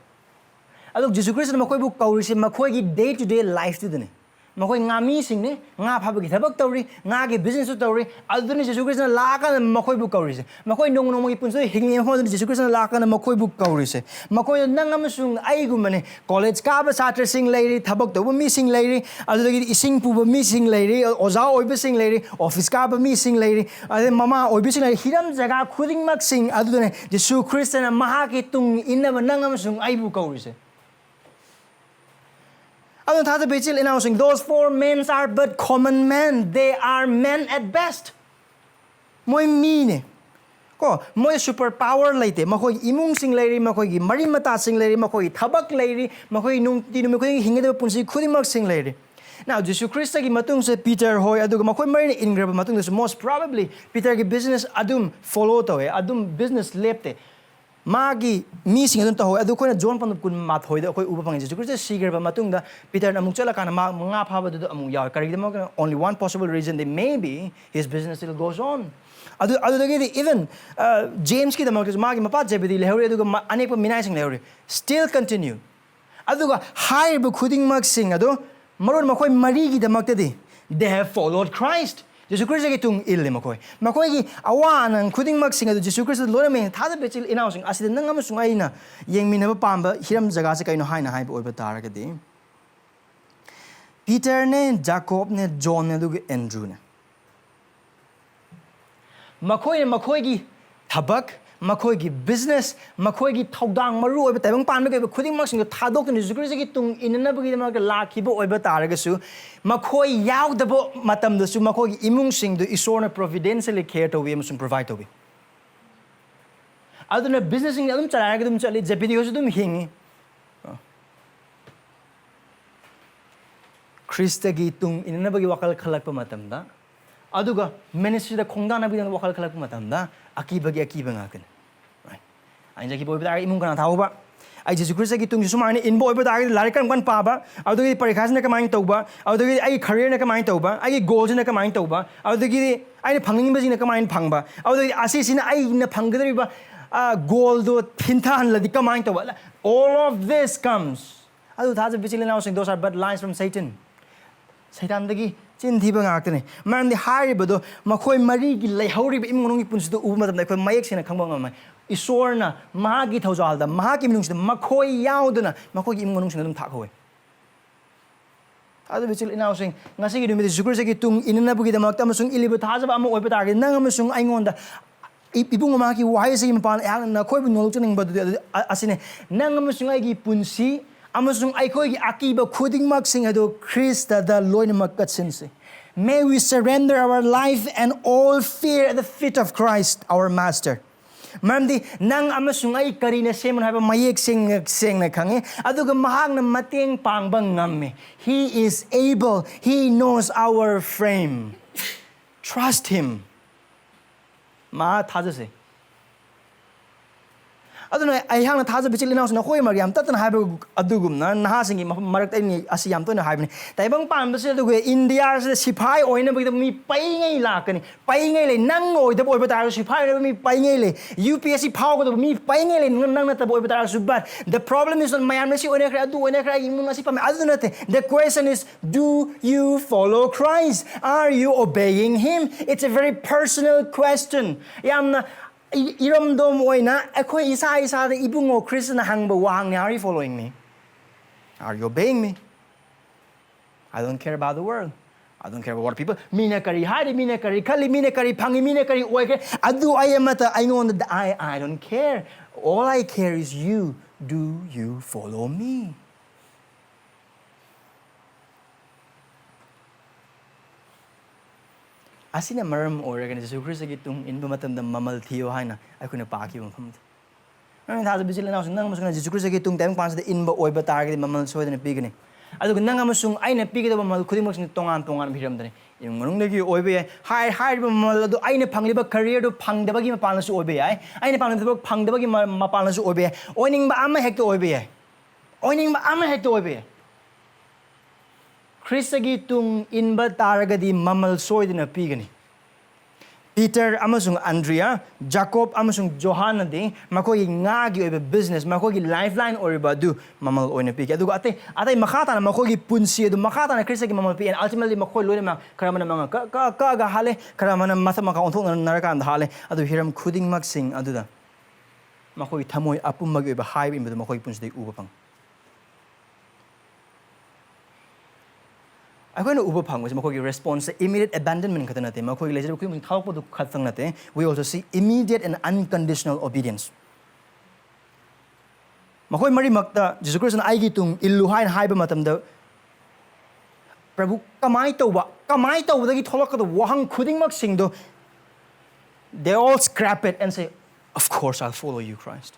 Adu Jisu Christ na makoi bu kauri se makoi gi day to day life tu dene. Makoi ngami sing ne nga phabagi thabak tawri nga gi business tu tawri adu ni Jisu Christ na laka na makoi bu kauri se. Makoi nong nong gi punso hingi ho ni Jisu Christ na laka na makoi bu kauri se. Makoi nang amasung ai gu mane college ka ba satra sing lairi thabak to mi sing lairi adu gi ising pu ba mi sing lairi oza oi ba sing lairi office ka ba mi sing lairi ade mama oi ba sing lairi hiram jaga khuding mak sing adu ne Jisu Christ na Mahakki tung inna ba nang amasung ai bu kauri se. Those four men are but common men. They are men at best. Moi mine. Ko moi superpower laite. Makoi imung sing lairi, makoi mari mata sing lairi, makoi thabak lairi, makoi nung tinu makoi hingade punsi khudimak sing lairi. Now Jisu Khristagi matung se Peter hoy aduga makoi mari ingrab matung se most probably Peter gi business adum follow to adum business lepte. Magi mi sing adun taho adu koina John pan kun mat hoida koi uba pangi Jisu Christ sigar ba matungda Peter amung chala kana ma nga phaba du amung ya kari demo only one possible reason that maybe his business still goes on adu dagi even James ki damag magi mapa jebidi lehori adu anek pa minai sing lehori still continue adu ga hai bu khuding mak sing adu maron makoi mari gi damak te they have followed Christ Jisu Christ gi tung il makoi gi awan ang khuding mak sing adu Jisu Christ lo me thada bechil inaw sing asid nang am sungai na yeng min ba pamba hiram jaga se kaino hai na hai bo ba tar ga di Peter ne Jacob ne John ne du Andrew ne makoi gi thabak makoi gi business makoi gi thodang maru oi ba taibang pan ba khuding mak sing thadok ni Jisu Christ gi tung inna ba gi ma la ki bo oi ba tar ga su makoi yaw da bo matam da su makoi gi imung sing du isona providentially care to we must provide to be aduna business sing adum chala ga dum chali jepidi ho su dum hingi Khristagi tung inna ba gi wakal khalak pa matam da aduga ministry da khongda na bi da wakal khalak pa matam da akiba nga kan right ai jagi boy ba imung kana thau ba ai Jisu Christ gi tung sumai in boy ba da lari kan pa ba adugi parikha na kamain tau ba adugi ai career na kamain tau ba ai goal na kamain tau ba adugi ai phangning ba jing na kamain phang ba adugi asi sina ai na phangdri ba goal do thintha han ladi kamain tau ba all of this comes adu tha bichil now saying those are but lies from Satan dagi chin thi ba ngak tane man di hari ba do makoi mari gi lai hori ba imung ngi punsi do u ma da khoi mayek sina khangba ma Isorna, Mahakki Taujalda, Mahakki Minungsida, Makoi Yaudana, Makogi Munungsum Takoi. Other Vichil announcing, Nasiki to Jisu Khristagi tung inabugi the Maktamasung Ilibutaza Oipatagi, Nangamasung Angonda. Ibung Mahakki, why is him upon Alan Nakoi Noltuning, but Asine, Nangamasungagi Punsi, Amasung Aikogi Akiba, Kuding Maxing Ado, Christa, the Loinamak Katsinsi. May we surrender our life and all fear at the feet of Christ, our Master. Maramdi nang amasung ay karina semon haiba mayek sing na kangi aduga mahang na mateng pangbang ngamme. He is able. He knows our frame. Trust Him. Ma thajase. Aduna ay hang na thaja bichil inaus na khoi mariam tatan haiba adugum na nahasingi marak ni asiyam to na haibni taibang pam base aduga India se sipai oina bagi mi paingai lakani paingai le nang oi da boi batar sipai le mi paingai le UPSC phau ko mi paingai le nang na ta boi batar su but the problem is on my amnesi oina kra adu oina kra imun asi pam aduna te the question is do you follow Christ, are you obeying Him? It's a very personal question. Yamna Iramdom oina, Akoi isa the Ibungo Christian hangba wang, are you following me? Are you obeying me? I don't care about the world. I don't care about what people minakari hari minakari kali minakari pangi minakari oike adu ayamata I know that I don't care. All I care is you. Do you follow me? Asina maram oragan Jisu Khristagi tung inbamatam da mamal thiyo haina akuna paki mafam. Ang thaja bisil na nang masung Jisu Khristagi tung tayong pansa da inba oiba target mamal soida na pigani. Adu nang amasung ay na pigida mamal khuding maksing tongan bhiram dani. Yung manung nagi oiba hai mamal adu ay na pangliba career do pangdabagi mapalna su oiba ay na pangdabagi mapalna su oiba oining ba ama hekto oiba oining ba ama hekto oiba. Khristagi tung inba taragadi mamal soid na pigani. Peter amasung Andrea, Jacob amasung Johanna ding makogi ngagi oiba business makogi lifeline oriba du mamal oina pigi. Adugo atay makata na makogi punsi adu makata na Khristagi mamal pigi and ultimately makoi loina ma karamana mga ka hale karamana mata maka onthok na narakan hale adu hiram khuding magsing aduda makogi thamoy apum magi oiba haiba imba makogi punsi dei uba pang. I going to uber pang was makogi response immediate abandonment katana te makogi leisure ku min thau podu khatang nate we also see immediate and unconditional obedience. Makoi mari makta Jisu Christ na aigi tung illuhain haiba matam da Prabhu kamai tawba dagi tholak da wahang khuding mak sing do they all scrap it and say of course I'll follow you Christ.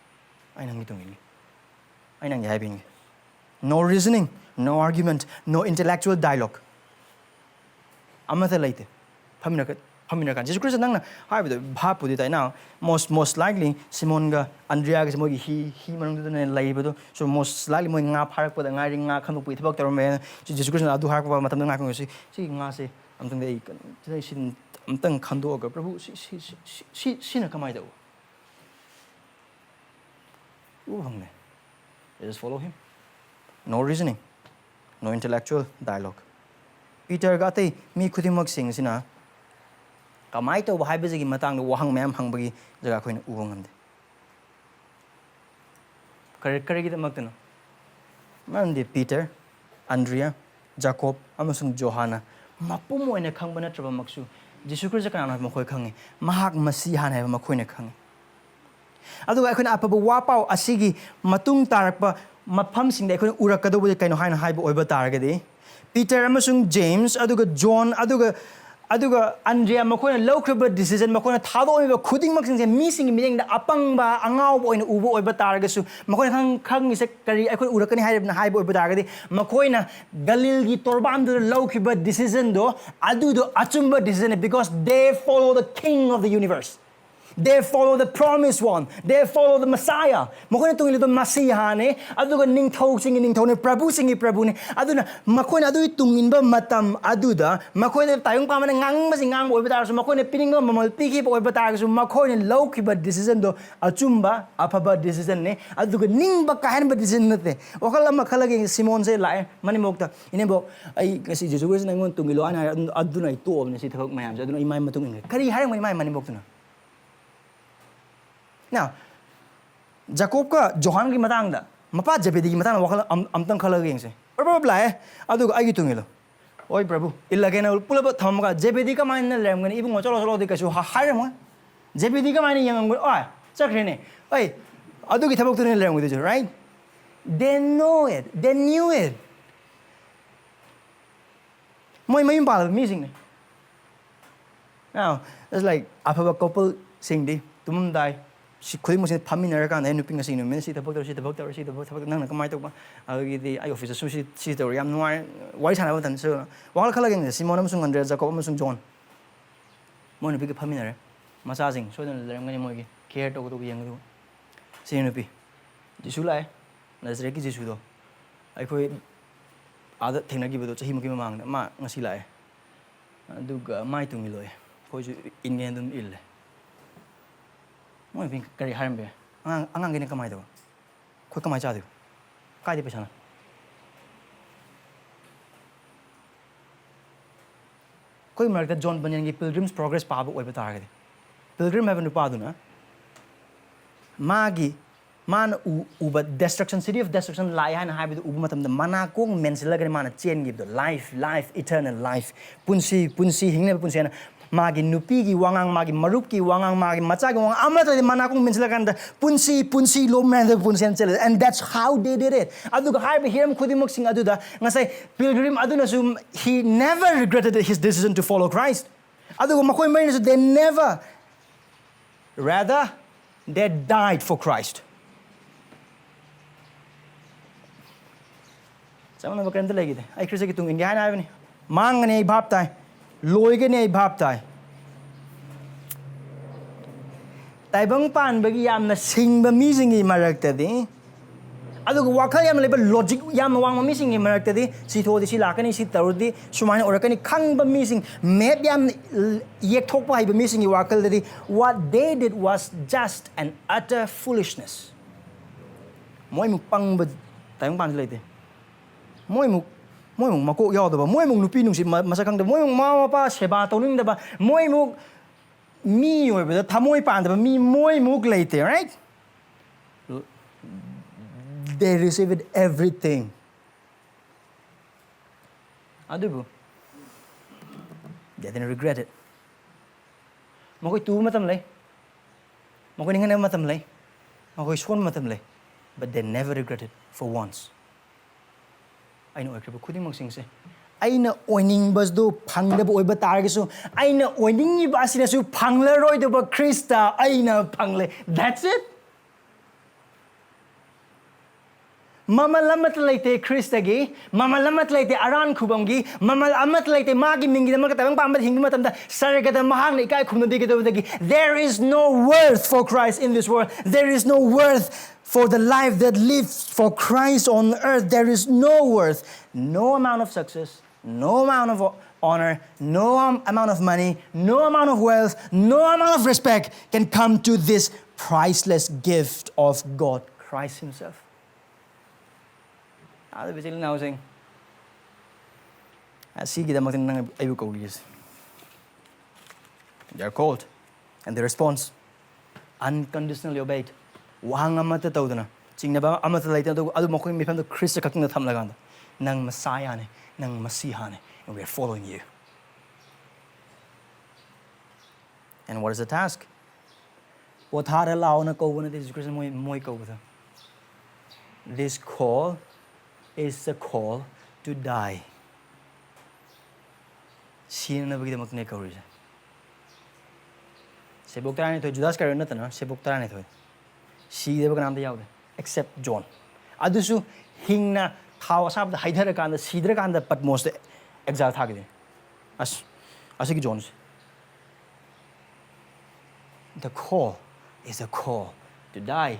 Ai nang itung ini. Ai nang yaibing. No reasoning, no argument, no intellectual dialogue. Amata laite. Pamina kan. Jisu Christ nang na haiba bhapu di tai now. Most likely Simon ga Andrea ga mogi he manung do na laiba do. So most likely mo nga pharak pa da nga ring nga khanu pui thibak tar me Jisu Christ na adu har pa matam nga kong si nga se amtang dei kan sin amtang khando ga Prabhu si na kamai do. Uhang just follow him. No reasoning, no intellectual dialogue. Peter gatay mi khuding magsing sina kamai to haiba jagi matang do wahang mayam hangbagi jaga khoina ubang amde. Kare gi damak Mandi Peter, Andrea, Jacob, amasung Johanna mapum oina khangbana traba maksu Jisu Khrist kana makoi khangi mahak masiha na makoi na khangi. Adu akhona apabu wapau asigi matung tarakpa mafam sing da akhona urakadobudi kaino haina haiba oiba taragadi Peter amasung James aduga John aduga Andrea makoina lawkraba decision makoina thado oiba khuding maksing se mi sing mideng da apang ba angau oina ubo oiba taragasu makoina khang ise kari akhona urakani haiba oiba taragadi makoina Galil gi torban do lawkriba decision do achumba decision because they follow the king of the universe. They follow the promised one. They follow the Messiah. Makoina tungili do Masiha ne aduga ningthau ne Prabhu singi Prabhu ne aduna makoina adu tungin ba matam aduda makoina tayong pamana ngang masingang oiba tar so makoina pining ba mamal piki oiba tar so makoina lawkiba decision do achumba apaba decision ne aduga ning ba kahan ba decision nate okala makhalagi Simon se lai mani mokta inebo ai kasi Jisu Khrist na ngon tungilo ana aduna I to ne si thak mayam aduna imai matung kari harang mani mani moktuna. Now, Jacob ka Johan ki matang da mapa Zebedee ki matang wakal amtang khala geng se Prabhu lai adu ai gi tungilo oi Prabhu illage na pulaba thamga Zebedee ka main na lem ngani ibung cholo cholo de ka su ha mo Zebedee ka main yang ngoi oi chakre ne oi adu ki thabok tune lem ngoi right they know it they knew it moi mai pal missing now it's like a couple sing di tumum dai si khoi mo sin phamin ra ka na nu ping sing nu men si tabok nang ka mai tok ba agi di ai office su si tor yam nuai wai sana ba tan su wal khala geng simon am sung andre jacob am sung john mo nu pi ka phamin ra ma sa sing so den lerang ngani mo gi care tok tok yang du si nu pi jisu lai nazare ki jisu do ai khoi ada thengna gi bo chahi mo ki mang ma ngasi lai adu ga mai tu mi loi khoi ju ingen dum il moi pin kari haram be angang gene kamai do khoi kamai cha do kai de pesana koi mar ka John Bunyan ki Pilgrim's Progress pa oi bata ga pilgrim have nu pa do na magi man uba destruction city of destruction lai han hai bi uba matam da mana kong mensila ga mana chen gi do life eternal life punsi hingne punsi na magi nupi gi wangang magi marup gi wangang magi macha gi wangang amata mana kong mensila kan da punsi lo man da punsi an chele and that's how they did it adu ga hai bi hiram khudi mok sing adu da ngasai pilgrim adu na su he never regretted his decision to follow Christ adu ga makoi mai they never rather they died for Christ sama bakran ta lagi de ai Christ ki tung ingi hai na ni mang ne ai bhap tai loi ke ne ai bhap tai tai bang pan bagi yam na sing ba mi sing gi marak ta di adu wakhal yam leba logic yam wang mi sing gi marak ta di si tho di si la ka ni si taru di sumai ora ka ni khang ba mi sing map yam yek thok pa hai ba mi sing gi wakhal di what they did was just an utter foolishness moi mu pang ba tai bang pan lai te moi muk mako yaw da ba moi muk nupi nung si masakang da moi muk ma pa seba to ning da ba moi muk mi oi ba thamoi pan da ba mi moi muk leite right they received everything adubu they didn't regret it makoi tu matam lai makoi ningan matam lai makoi son matam lai but they never regretted for once I know I could not sing say. I know oining bus do pang the boy but targesu. I know oining basinasu pangler roy the Christa. I know pangle. That's it. Mama lamat laite Khristagi, Mama lamat laite Aran Kubangi, Mama amat laite Magi Mingi the Makatang Pambat Hingumatam, Saragata Mahakki Kai Kumdiki. There is no worth for Christ in this world. There is no worth for the life that lives for Christ on earth. There is no worth. No amount of success, no amount of honor, no amount of money, no amount of wealth, no amount of respect can come to this priceless gift of God, Christ Himself. Now saying, they are called, and the response, unconditionally obeyed. Wahangamata tawdana, chingnaba amata leitana adu mokoi mi pam Christ kakna thamlaganda, nang Messiah ne, nang Masiha ne, and we are following you. And what is the task? What had allowed na ko na this Christ moi ko with. This call is the call to die. Sino na bagi makne ko rija. Sebok tarani to Judas karo na tana, sebok tarani to. Si deba kanam da yaw except John. Adusu hingna thaw asab da haidhara kan da sidra kan da Patmos de exile thagide. Asiki John. The call is a call to die.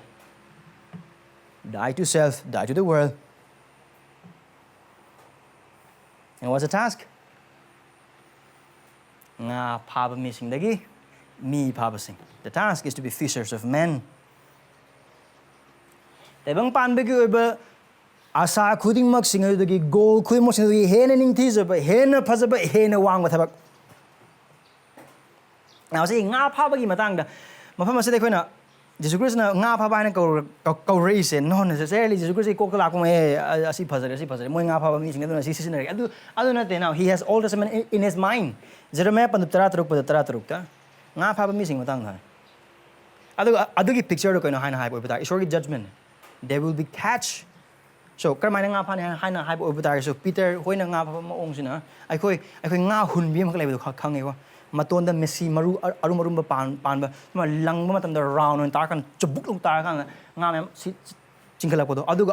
Die to self, die to the world. And what's the task? Nga paba missing dagi, me paba sing. The task is to be fishers of men. Tebang pan bagi oba asa khuding mak sing dagi goal khuding mak sing dagi hena ning thiza ba hena phaza ba hena wang ba thabak. Now say nga paba gi matang da mafam ase dekhoi na Jisu Khristna nga phaba na kau raise no necessarily Jisu Christ ko la kung asi phazare moi nga phaba mi sing aduna si sinare adu na te now he has Old Testament in his mind Jeremiah pandu tara taruk ta nga phaba mi sing matang ha adu gi picture ko no haina hai bota isor gi judgment there will be catch so kar mai nga pha ne haina hai bota so Peter hoina nga phaba ma ong sina ai khoi nga hun bi ma klai bu khang nge wa maton da Messi maru arum ba pan ba ma lang ba matam da round on tar kan chubuk long tar kan nga mem si chingkala ko do adu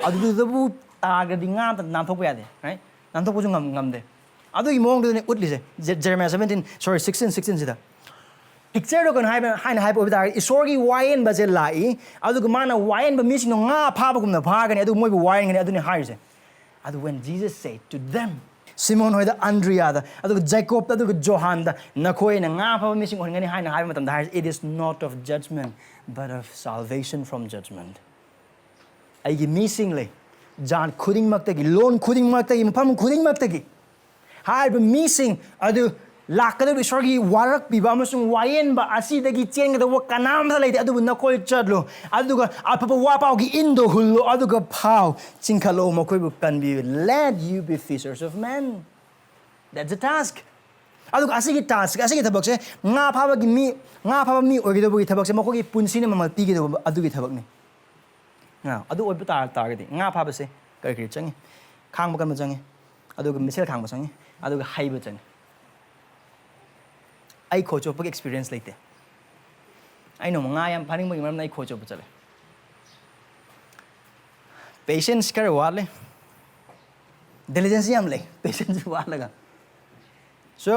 bu ta ga di nga ta nam thok pa ya de right nam thok pu ngam de adu gi mong de ne utli se Jeremiah 16 sida picture do kan hai ba da isorgi wayen ba je lai adu ga mana wayen ba missing nga pha ba kum na pha ga ne adu moi ba wayen ga ne adu ne hai se adu when Jesus said to them Simon hoida Andrea da adu Jacob da adu Johan da nakoi na nga pha missing on ngani hai na hai matam da it is not of judgment but of salvation from judgment ai gi missing le jan khuding mak ta gi lon khuding mak ta gi pham khuding mak ta gi hai ba missing adu lakada bi sorgi warak bi ba masung wayen ba asi da gi chen ga da wa kanam da le adu nakoi chadlo adu ga apa wa pau gi indo hullo adu ga phau chingkhalo ma koi bu kan bi let you be fishers of men that's a task adu ga asi gi task asi gi thabak se nga pha ba mi oi gi da bu gi thabak se ma ko gi punsi ne ma pi gi da adu gi thabak ne na adu oi bu ta ga di nga pha ba se kai kri changi khang ba kan ma changi adu ga misel khang ba changi adu ga haiba changi ai khocho pa experience laite ai no nga yam phani mo imam nai khocho pa chale patience kar wale diligence yam le patience wala ga so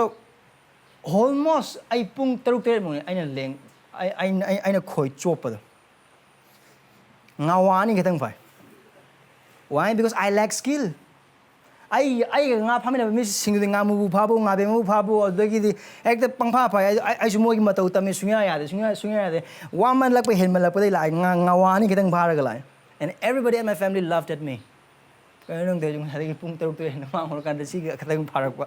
almost ai pung taruk ter mo ai na leng ai na khoi chop pa nga wani ketang pai why because I lack skill ai nga phamina mi sing de nga mu phabu nga be mu phabu adagi di ekta pangpha pha ai su mo gi matau tami sunya ya de wa man lak pe hen man lak pe lai nga wani kitang phara ga lai and everybody in my family laughed at me kai nong de jung hari pung taru te na ma hor kan de si ga kitang phara pa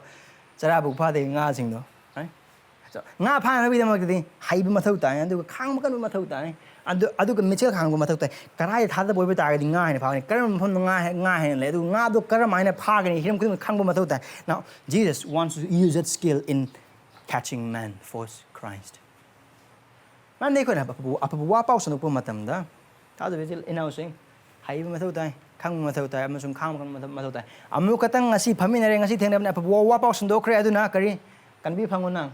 chara bu pha de nga sing do right so nga pha na bi de ma ki hai bi mathau tai adu khang ma kan mathau tai adu ka michel khang bu mathau tai karai tha da boi be ta ga di nga ne pha ne karam phon nga he le adu nga do karam ai na pha ga ni hiram ku khang bu mathau tai now Jesus wants to use that skill in catching man for Christ man de ko na apa wa pau sanu pu matam da ta da be inau sing hai bu mathau tai khang bu mathau tai amasung khang kan mathau tai amu katang ngasi phami na re ngasi theng na apa wa pau sando kre adu na kari kan bi phangun na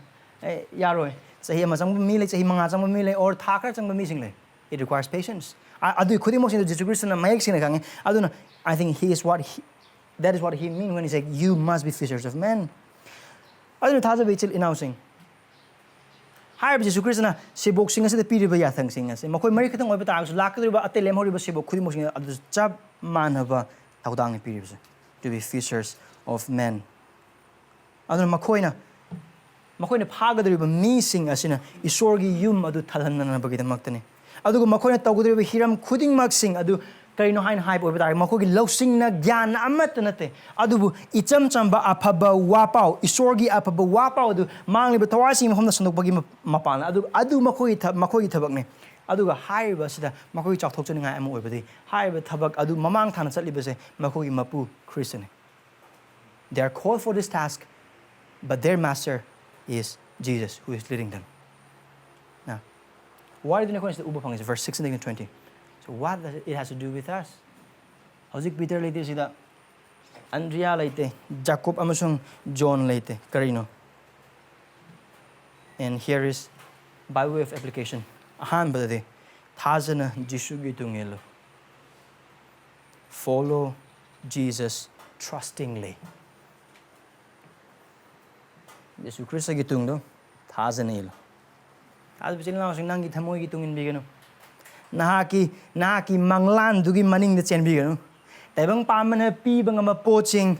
yaroi sahi ma sang mi le sahi manga sang mi le or thakra sang mi sing le it requires patience adu khudi mo sing Jisu Khristna mayek sing kang aduna I think that is what he mean when he said you must be fishers of men aduna thaja be chil inau sing hai Jisu Khristna sibok sing ase pi riba ya thang sing ase makoi mari khatang oi ba ta su lak riba ate lem hori ba sibok khudi mo sing adu chap manaba tawdang pi riba to be fishers of men aduna makoi na phagadriba mi sing asina isorgi yum adu thalhanna bagida maktani adugo makhoi na tawgadriba hiram khuding mak sing adu kaino hain hai boy badai makogi losing na gyan amat nate adubu icham chamba aphaba wapau isorgi aphaba wapau adu mangli ba tawasi mahom na sandok bagi mapana adu makhoi thabak ne aduga hai ba sida makhoi chakthok chani ngai am oi badi hai ba thabak adu mamang thana chatli base makhoi mapu Christian they are called for this task but their master is Jesus who is leading them. Now, why do you know Ubapang is verse 16 and 20? So what does it has to do with us? Howzik Peter later sida Andrea later, Jacob amasung John later, Karino. And here is by way of application. Ahan badade thazana Jisu gitungelo. Follow Jesus trustingly. Jisu Khristagi tung do thazanil az bichil na sing nang gi thamoi gi tungin bi gano nahaki manglan dugi maning de chen bi gano taibang pamana pi bang ma poching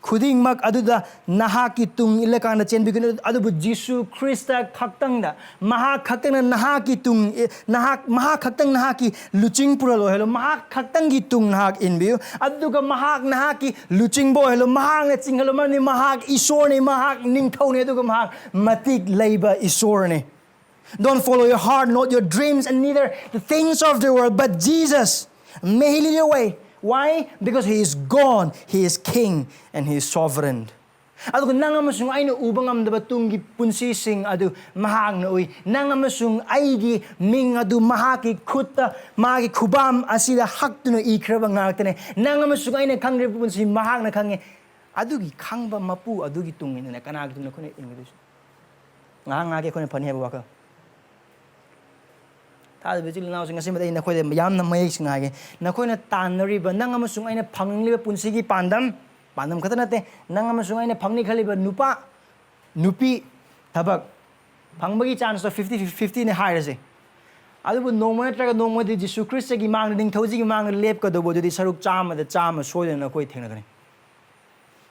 khuding mak aduda nahaki tung ilaka na chen bi gano adubu Jisu Khrista khaktang da maha khaktang na nahaki tung maha khaktang nahaki luching pura lo helo maha khaktang gi tung nahak in bi aduga maha nahaki luching bo helo maha na ching helo mani maha isor ne maha ningthau ne aduga maha matik leiba isor ne Don't follow your heart, not your dreams, and neither the things of the world, but Jesus. May He lead your way. Why? Because He is God, He is King, and He is sovereign. Adugo nang amasung ay na ubang amdaba tunggi punsising adu mahang na uy. Nang amasung ay gi ming adu mahaki kuta mahaki kubam asida hakto na ikraba ngakta ne. Nang amasung ay na kangre punsi mahang na kange. Adugi kangba mapu adugi tungin na kanagto na kuno ingudus. Ngangake kuno panihaba waka. Tada bitil na using kasi matay na koy yam na mayik ngage. Na koy na tanari ba nang amasung ay na pangliba punsigi pandam. Pandam kata nate nang amasung ay na pangni khaliba nupa nupi tabak pangbagi chance to 50-50 ne hire se adubu nongma traga nongma di Jisu Khristagi mang ding thoji gi mang lep ka dobo di saruk chama da chama soil na koi thengna kani.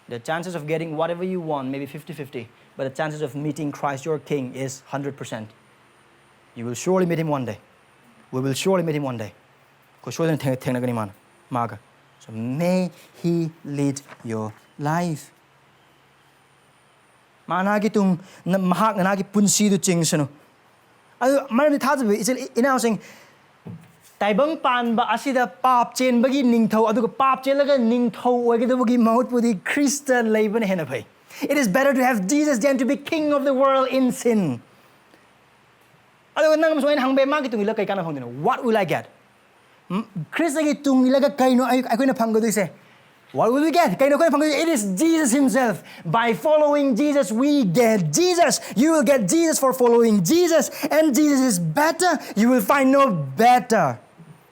The chances of getting whatever you want maybe 50-50, but the chances of meeting Christ your King is 100%. You will surely meet Him one day. We will surely meet Him one day. Ko soil thengna kani man maga. So may He lead your life. Managi tung mahak nagi punsi du ching sano. Adu maram di thaja is announcing taibang pan ba asida pap chen bagi ning thau adu pap chen laga ning thau ogi du bagi mahut pudi Christian leiban hena bhai. It is better to have Jesus than to be king of the world in sin. Adu nang soin hangbe magi tung ila kai kana phang dino. What will I get? Khristagi tung ilaga kaino ay na phanggodu se. What will we get? Kaino ko phanggodu. It is Jesus Himself. By following Jesus, we get Jesus. You will get Jesus for following Jesus, and Jesus is better. You will find no better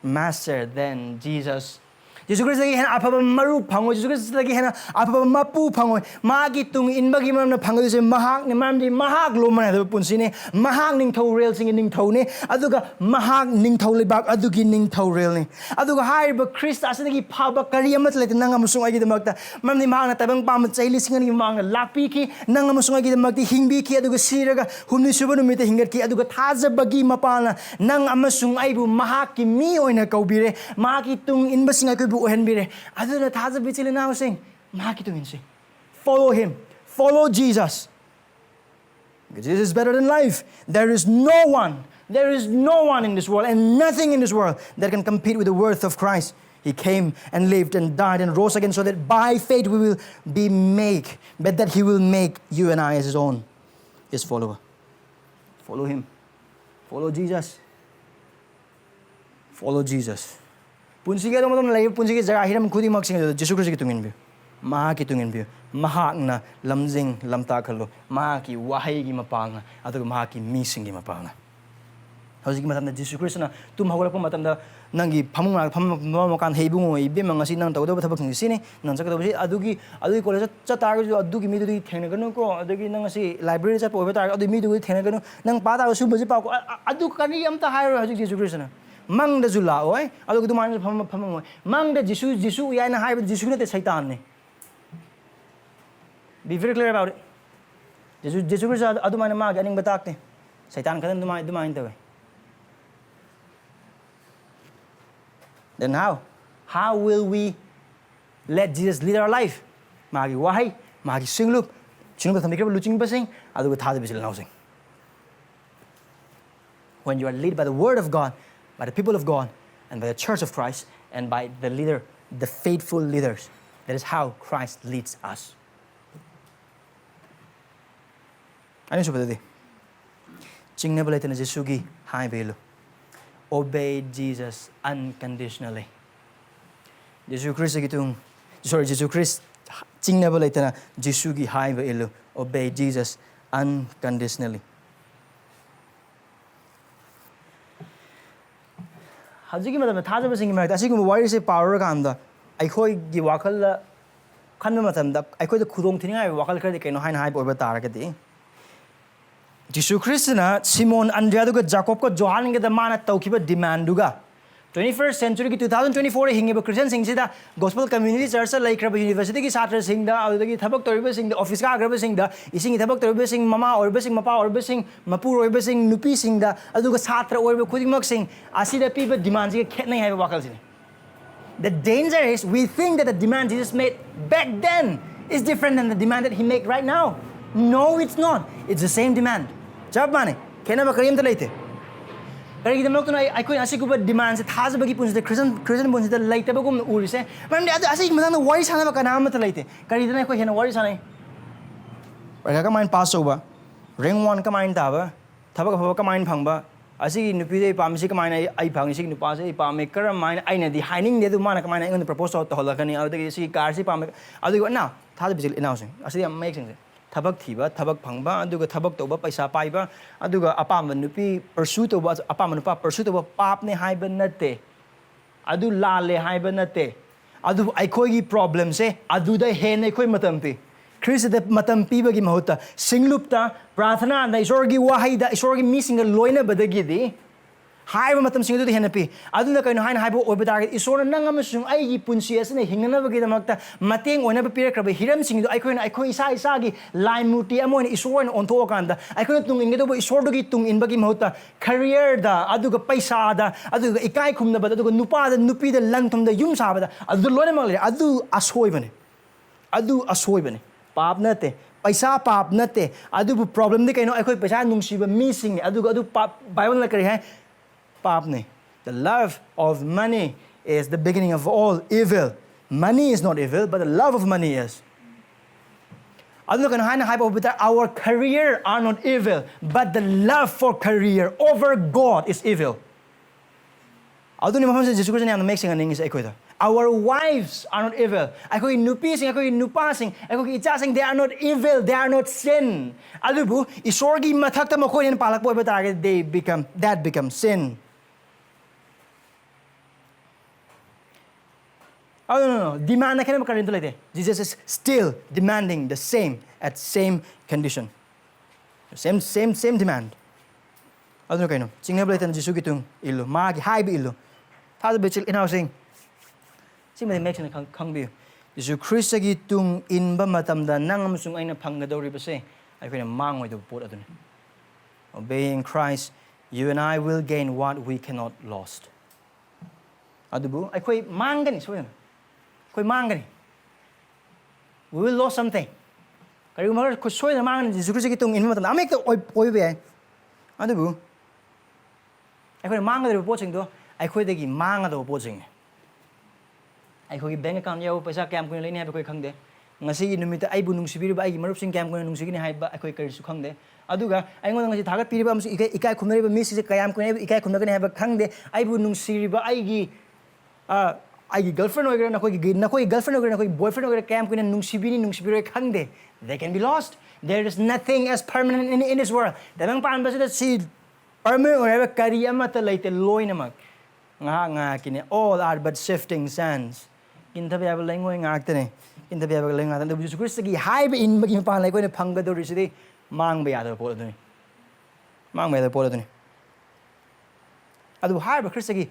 master than Jesus. Jisu Khristagi hena apaba maru phango. Jisu Khristagi hena apaba mapu phango. Magi tung inbagi maram na phanggodu se mahak ne maram di mahak lo man da punsi ne mahak ning thau rel sing ning thau ne aduga mahak ning thau lebak adugi ning thau rel ne aduga haiba Christ asidagi phaba kari amat le nang amusung agi damakta maram ni mahak na tabang pam chaili sing ni mang lakpi ki nang amusung agi damakti hingbi ki aduga siraga humni suba numite hingat ki aduga thaja bagi mapana nang amusung aibu Mahakki mi oina kaubire Mahakki tung inbasingna Bire. Aduna thaja bichile na using Mahakki tung insi. Follow Him. Follow Jesus. Because Jesus is better than life. There is no one in this world and nothing in this world that can compete with the worth of Christ. He came and lived and died and rose again so that by faith we will be made, but that He will make you and I as His own, His follower. Follow Him. Follow Jesus. Follow Jesus. Punsige do modom lai punsige jaga hiram khudi mak sing Jisu Khristagi tungin bi Mahakki tungin bi mahak na lamjing lamta khalo Mahakki wahai gi mapanga adu Mahakki mi sing gi mapanga hojiki matam da Jisu Khrist na tum hawala pa matam da nangi phamung pham kan heibungo ibe mangasi nang tawdo thabak sing sini nang chak do adugi college cha tar ju adugi mi du thengna ganu ko adugi nang asi library cha pobe tar adu mi du thengna ganu nang pa ta su baji pa ko adu kani am ta hairo hojiki Jisu Khrist na mang da zula oi adugi du man pham mang da Jisu ya na haiba Jisu na te satan ne. Be very clear about it. Jisu Khrist adu man ma ganing batakte satan kan du man tawe. Then how will we let Jesus lead our life? Magi wahai, magi singlup, chinu ba thamikra luching basing, adu thada bisil nausing. When you are led by the word of God, by the people of God, and by the church of Christ, and by the leader, the faithful leaders, that is how Christ leads us. Ano sa pwede? Chingnaba leitana Jisu gi haiba. Obey Jesus unconditionally. Jisu Khrist chingnaba leitana Jisu gi haiba ilu. Obey Jesus unconditionally. Hajiki madam thaja sing ma asigi wari se power ka amda aikhoi gi wakal la khanma matam da aikhoi da khudong thininga wakal kar de kaino hain hai boba tar ka di Jisu Khrist na Simon Andrea duga Jacob ko Johan nge da mana taukiba demand duga 21st century ki 2024 hingiba Christian sing sida gospel community church la ikraba university ki satra sing da adagi thabak toriba sing da office ka agraba sing da ising thabak toriba sing mama orba sing mapa orba sing mapur orba sing nupi sing da aduga satra orba khudimak sing asida piba demand ji khetnai haiba wakal sini. The danger is we think that the demand Jesus made back then is different than the demand that He made right now. No, it's not. It's the same demand. Jab mane Kenapa karim terlaite. Kari kita mahu tu na aku nasi kubat demand se thaz bagi pun se Christian pun se laite bagum uri se. Mana ada asik macam tu wari sana baka nama terlaite. Kari kita na aku hena wari sana. Mereka main Passover, ring one main taba, taba main phangba. Asik nupi deh pam sih main ai phang sih nupa sih pam kerja main ai nanti hiding dia tu mana main ai untuk proposal tu hola kan ni. Ada sih car sih pam. Ada juga nah thaz bisil announcing. Asik dia make sih. Tabak thiba, tabak phangba, aduga tabak toba paisa paiba, aduga apam nupi pursue toba apam nupa pursue toba pap ne haiba nate. Adu lale haiba nate. Adu aikoi problem se adu da hen aikoi matampi. Chris da matampi bagi mahuta singlupta prathana da isorgi wahai da isorgi missing loina badagi di. Haiba matam singu tu hen pi. Adu na kaino hain haiba oba target isor na ngam sung ai gi punsi asne hingana bagi da makta mateng oina ba pira kraba hiram singu aikoi isa gi line muti amon isor on to kanda aikoi tung inge do isor do gi tung in bagi mahuta career da adu ga paisa da adu ga ikai khumna ba adu ga nupa da nupi da lang thum da yum sa ba da adu loina mal adu asoi bane pap na te paisa pap na te adu problem de kaino aikoi paisa nungsi ba missing adu pap bible na kari hai pap ne. The love of money is the beginning of all evil. Money is not evil, but the love of money is. Our career are not evil, but the love for career over God is evil. Our wives are not evil. They are not evil. They are not sin. That becomes sin. Oh no. Demand na kaya makarin tulad eh. Jesus is still demanding the same at same condition. Same demand. Ano kayo no? Chingnaba leitana Jisu kitong ilo. Mahakki haiba ilo. Thada bichil inausing. Sing may make na kang biyo. Jisu Khristagi tung inba matamda nang amusung ay na panggadori ba say. Ay ko na mangoy do po adun. Obeying Christ, you and I will gain what we cannot lost. Adubu ay ko'y mangani so yun. We will lose something. Kaya kung mga kusoy na mga Jisu Khristagi itong inmatan, amik to oy be. Ano bu? Ay ko mga daw po sing do, ay ko dagi mga daw po sing. Ay ko bank account yaw paisa cam ko ni habi ko khang de. Ngasi numita ay bunung sibiri ba ay marup sing cam ko nung sige ni haiba ay ko kari su khang de. Aduga ay ngon ngasi thagat piri ba am ikai khumnari ba miss se kayam ko ni ikai khumna ko ni haiba khang de ay bunung siri ba ay gi I girlfriend or girlfriend or boyfriend or camp ko na nungsibiri khangde. They can be lost. There is nothing as permanent in this world. Dabang paan ba sila si permanent or ever kariya mata laite loy na mag. Nga kini all are but shifting sands. Kinta ba lang ngoy ngak tane. Kinta ba lang ngatan da Jisu Khristagi haiba in magi paan lai ko na phanggador risidi mang ba yada po duni. Adu haiba Khristagi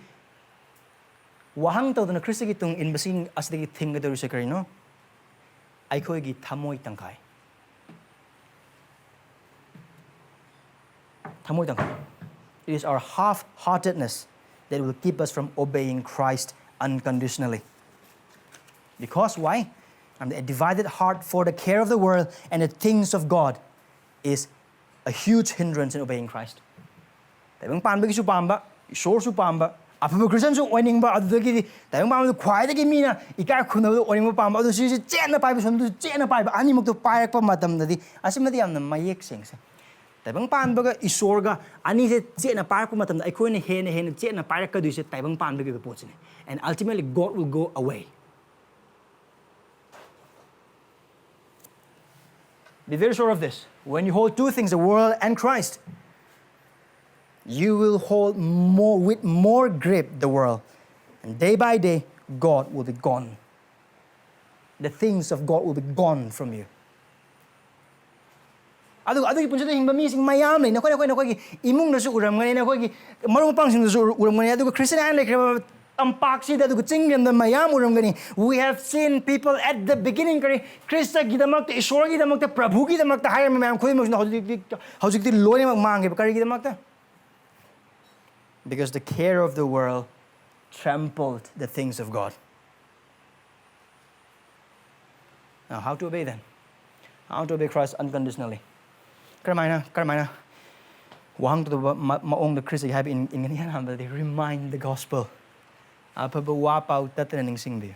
wahang tau na Khristagi tung inbasing asdagi thinga daru sa karino ay ko gi thamoy tangkai. It is our half-heartedness that will keep us from obeying Christ unconditionally. Because why? A divided heart for the care of the world and the things of God is a huge hindrance in obeying Christ. Tabang panbagi su pamba, isor su pamba, apabu Christian su oining ba adagi tabang pamba kwai dagi mina ika khuna oining ba pamba adu si chena pai ba du chena pai ba ani muk to pai pa matam nadi asimadi amna mayek sing se. Tabang panbaga isorga ani se chena pai pa matam ai khoine hen chena pai ka du se tabang panbaga po chine. And ultimately God will go away. Be very sure of this. When you hold two things, the world and Christ, you will hold with more grip the world. And day by day, God will be gone. The things of God will be gone from you. Adu punso hing ba mising mayam na ko imong na su uram ngani na ko marung pang sing su uram ngani adu Christian like Ampaksi da chingam da mayam uram gani. We have seen people at the beginning kari Krista gidamak ta Ishwar gidamak ta Prabhu gidamak ta hayam mayam khoi mag hojik ti loi mag mange ba kari gidamak ta. Because the care of the world trampled the things of God. Now how to obey then? How to obey Christ unconditionally? Karamana wahang to maong the Christ haiba ingani han they remind the gospel. Apaba wapau tatna ning sing bi.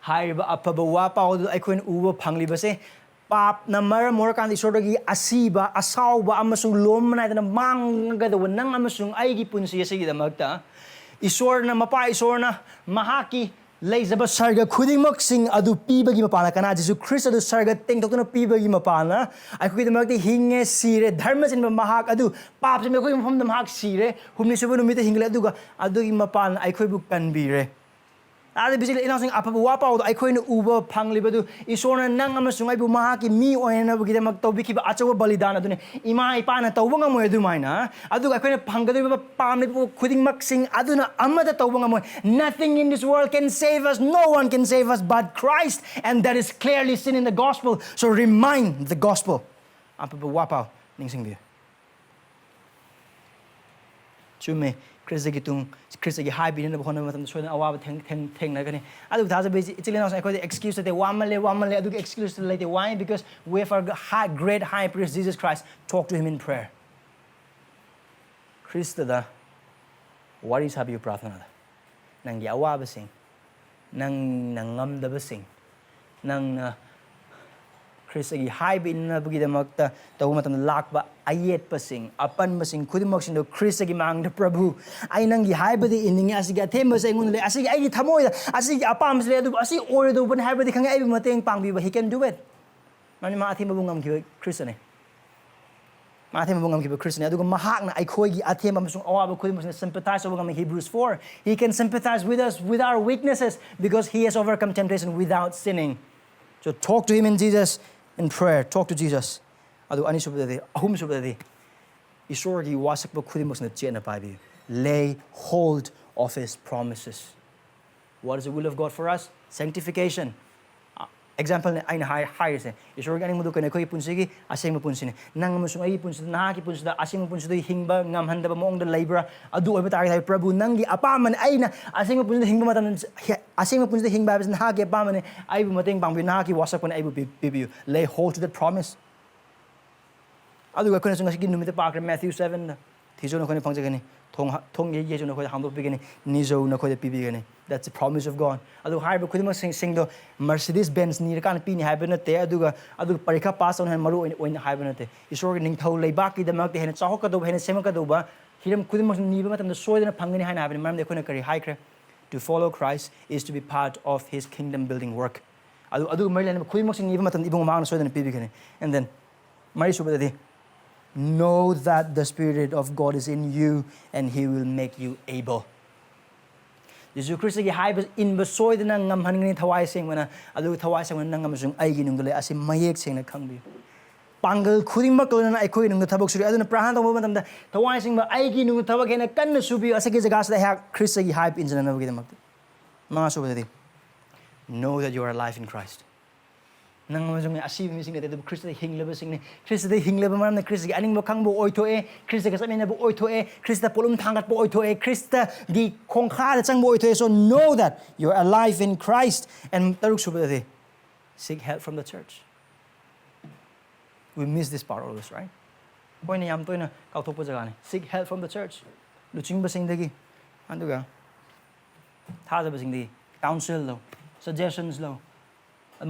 Haiba apaba wapau do aikhoin uwa phangli base pap na maramor kan isorgi asiba asawba amasung lomna na mangga do nang amasung aigi punsi sige damakta isor na mapa isor na Mahakki leizaba sarga khudimok sing adu pibagi mapana kana Jisu Christ adu sarga tengtokna pibagi mapana aikoi damakti hinge sire dharma sin mahak adu pap sin koi mafam mahak sire humni subu numita hingle adu ga adu gi mapana aikoi bu kanbire Ada bisik ina sing apa wapa o aikoi na uba phangliba du isona nang amasung aibu Mahakki mi oina bugida magtawbiki ba achawa balidana dune ima ipa na tawba nga moy du maina adu aikoi na phangadu ba pamni pu khuding maksing aduna amada tawba nga moy nothing in this world can save us no one can save us but Christ and that is clearly seen in the gospel so remind the gospel apa wapa ning sing bi chume Khristagi tung Khristagi haiba na bhona matam soina awaba theng na gani adu thaja be chilena aikoi excuse te wamale adu excuse like why because we have our great high priest Jesus Christ talk to him in prayer Christada what is happy prathana nang awaba sing nang ngam da sing nang Khristagi haiba na bugida magta taw matam lakba ayet pasing apan masing khudimok sin do Khristagi mang the Prabhu ai nang gi haiba di iningi asigi athemba sa ingun le asigi ai thamoi asigi apam sle adu asigi ore do ban haiba di khang ai mateng pangbi ba he can do it mani ma athemba bungam ki Christian ma athemba bungam ki Christian adu mahak na ai khoi gi athemba masung awaba khudimok sin sympathize bungam Hebrews 4 he can sympathize with us with our weaknesses because he has overcome temptation without sinning so talk to him in Jesus in prayer talk to Jesus adu ani subade ahum subade isorgi wasak ba khudimok na chena paibi lay hold of his promises what is the will of God for us sanctification example ne aina higher se isorgi ani mudu kana koi punsigi aseng ma punsine nang amasung ai punsi na ki punsi da aseng ma punsi do hingba ngam handa ba mong da labor adu oba tar Prabhu nangi apaman aina aseng ma punsi hingba matan aseng ma punsi da hingba ba na ki apaman ai bu mateng bang bi na ki wasak pon ai bu bibiu lay hold to that promise adu ga kana sung asigi numita pakre Matthew 7 da thijo na kone phangja gani thong ye je na koi hamdo bigani nizo na koi pibi gani that's the promise of God adu haiba khudima sing do Mercedes Benz ni kan pi ni haiba na te adu parikha pass on han maru oin haiba na te isor ning thau leibak ki damak te hen chahok ka do hen sem ka do ba hiram khudima ni ba matam da soidana phangani haina haiba maram de khona kari haikre to follow Christ is to be part of his kingdom building work adu maryland khudima sing ni ba matam ibong ma na soidana pibi gani and then mari subade know that the Spirit of God is in you and he will make you able Jisu Khristagi haiba inba soidana ngam hanngani thawai sing mana adu thawai sing mana ngam sung ai gi nungdale asi mayek sing na khangbi pangal khudingmak tolana aikoi nung thabak suri aduna prahan tawba matamda thawai sing ba ai gi nung thabak hena kanna subi asagi jaga sa ha Khristagi haiba injana na bagi damak ma subadi know that you are alive in Christ nang amazong asi mi sing de Khristagi hingleba sing ne Khristagi hingleba maram na Khristagi aning bo khangbo oithoe Khristagi samena bo oithoe Khrista polum thangat bo oithoe Khrista gi khongkha da chang bo oithoe so know that you are alive in Christ and taruk subade seek help from the church we miss this part always right point yam toina kauthok pa jaga ne seek help from the church luching ba sing dagi anduga thaja ba sing di counsel lo suggestions lo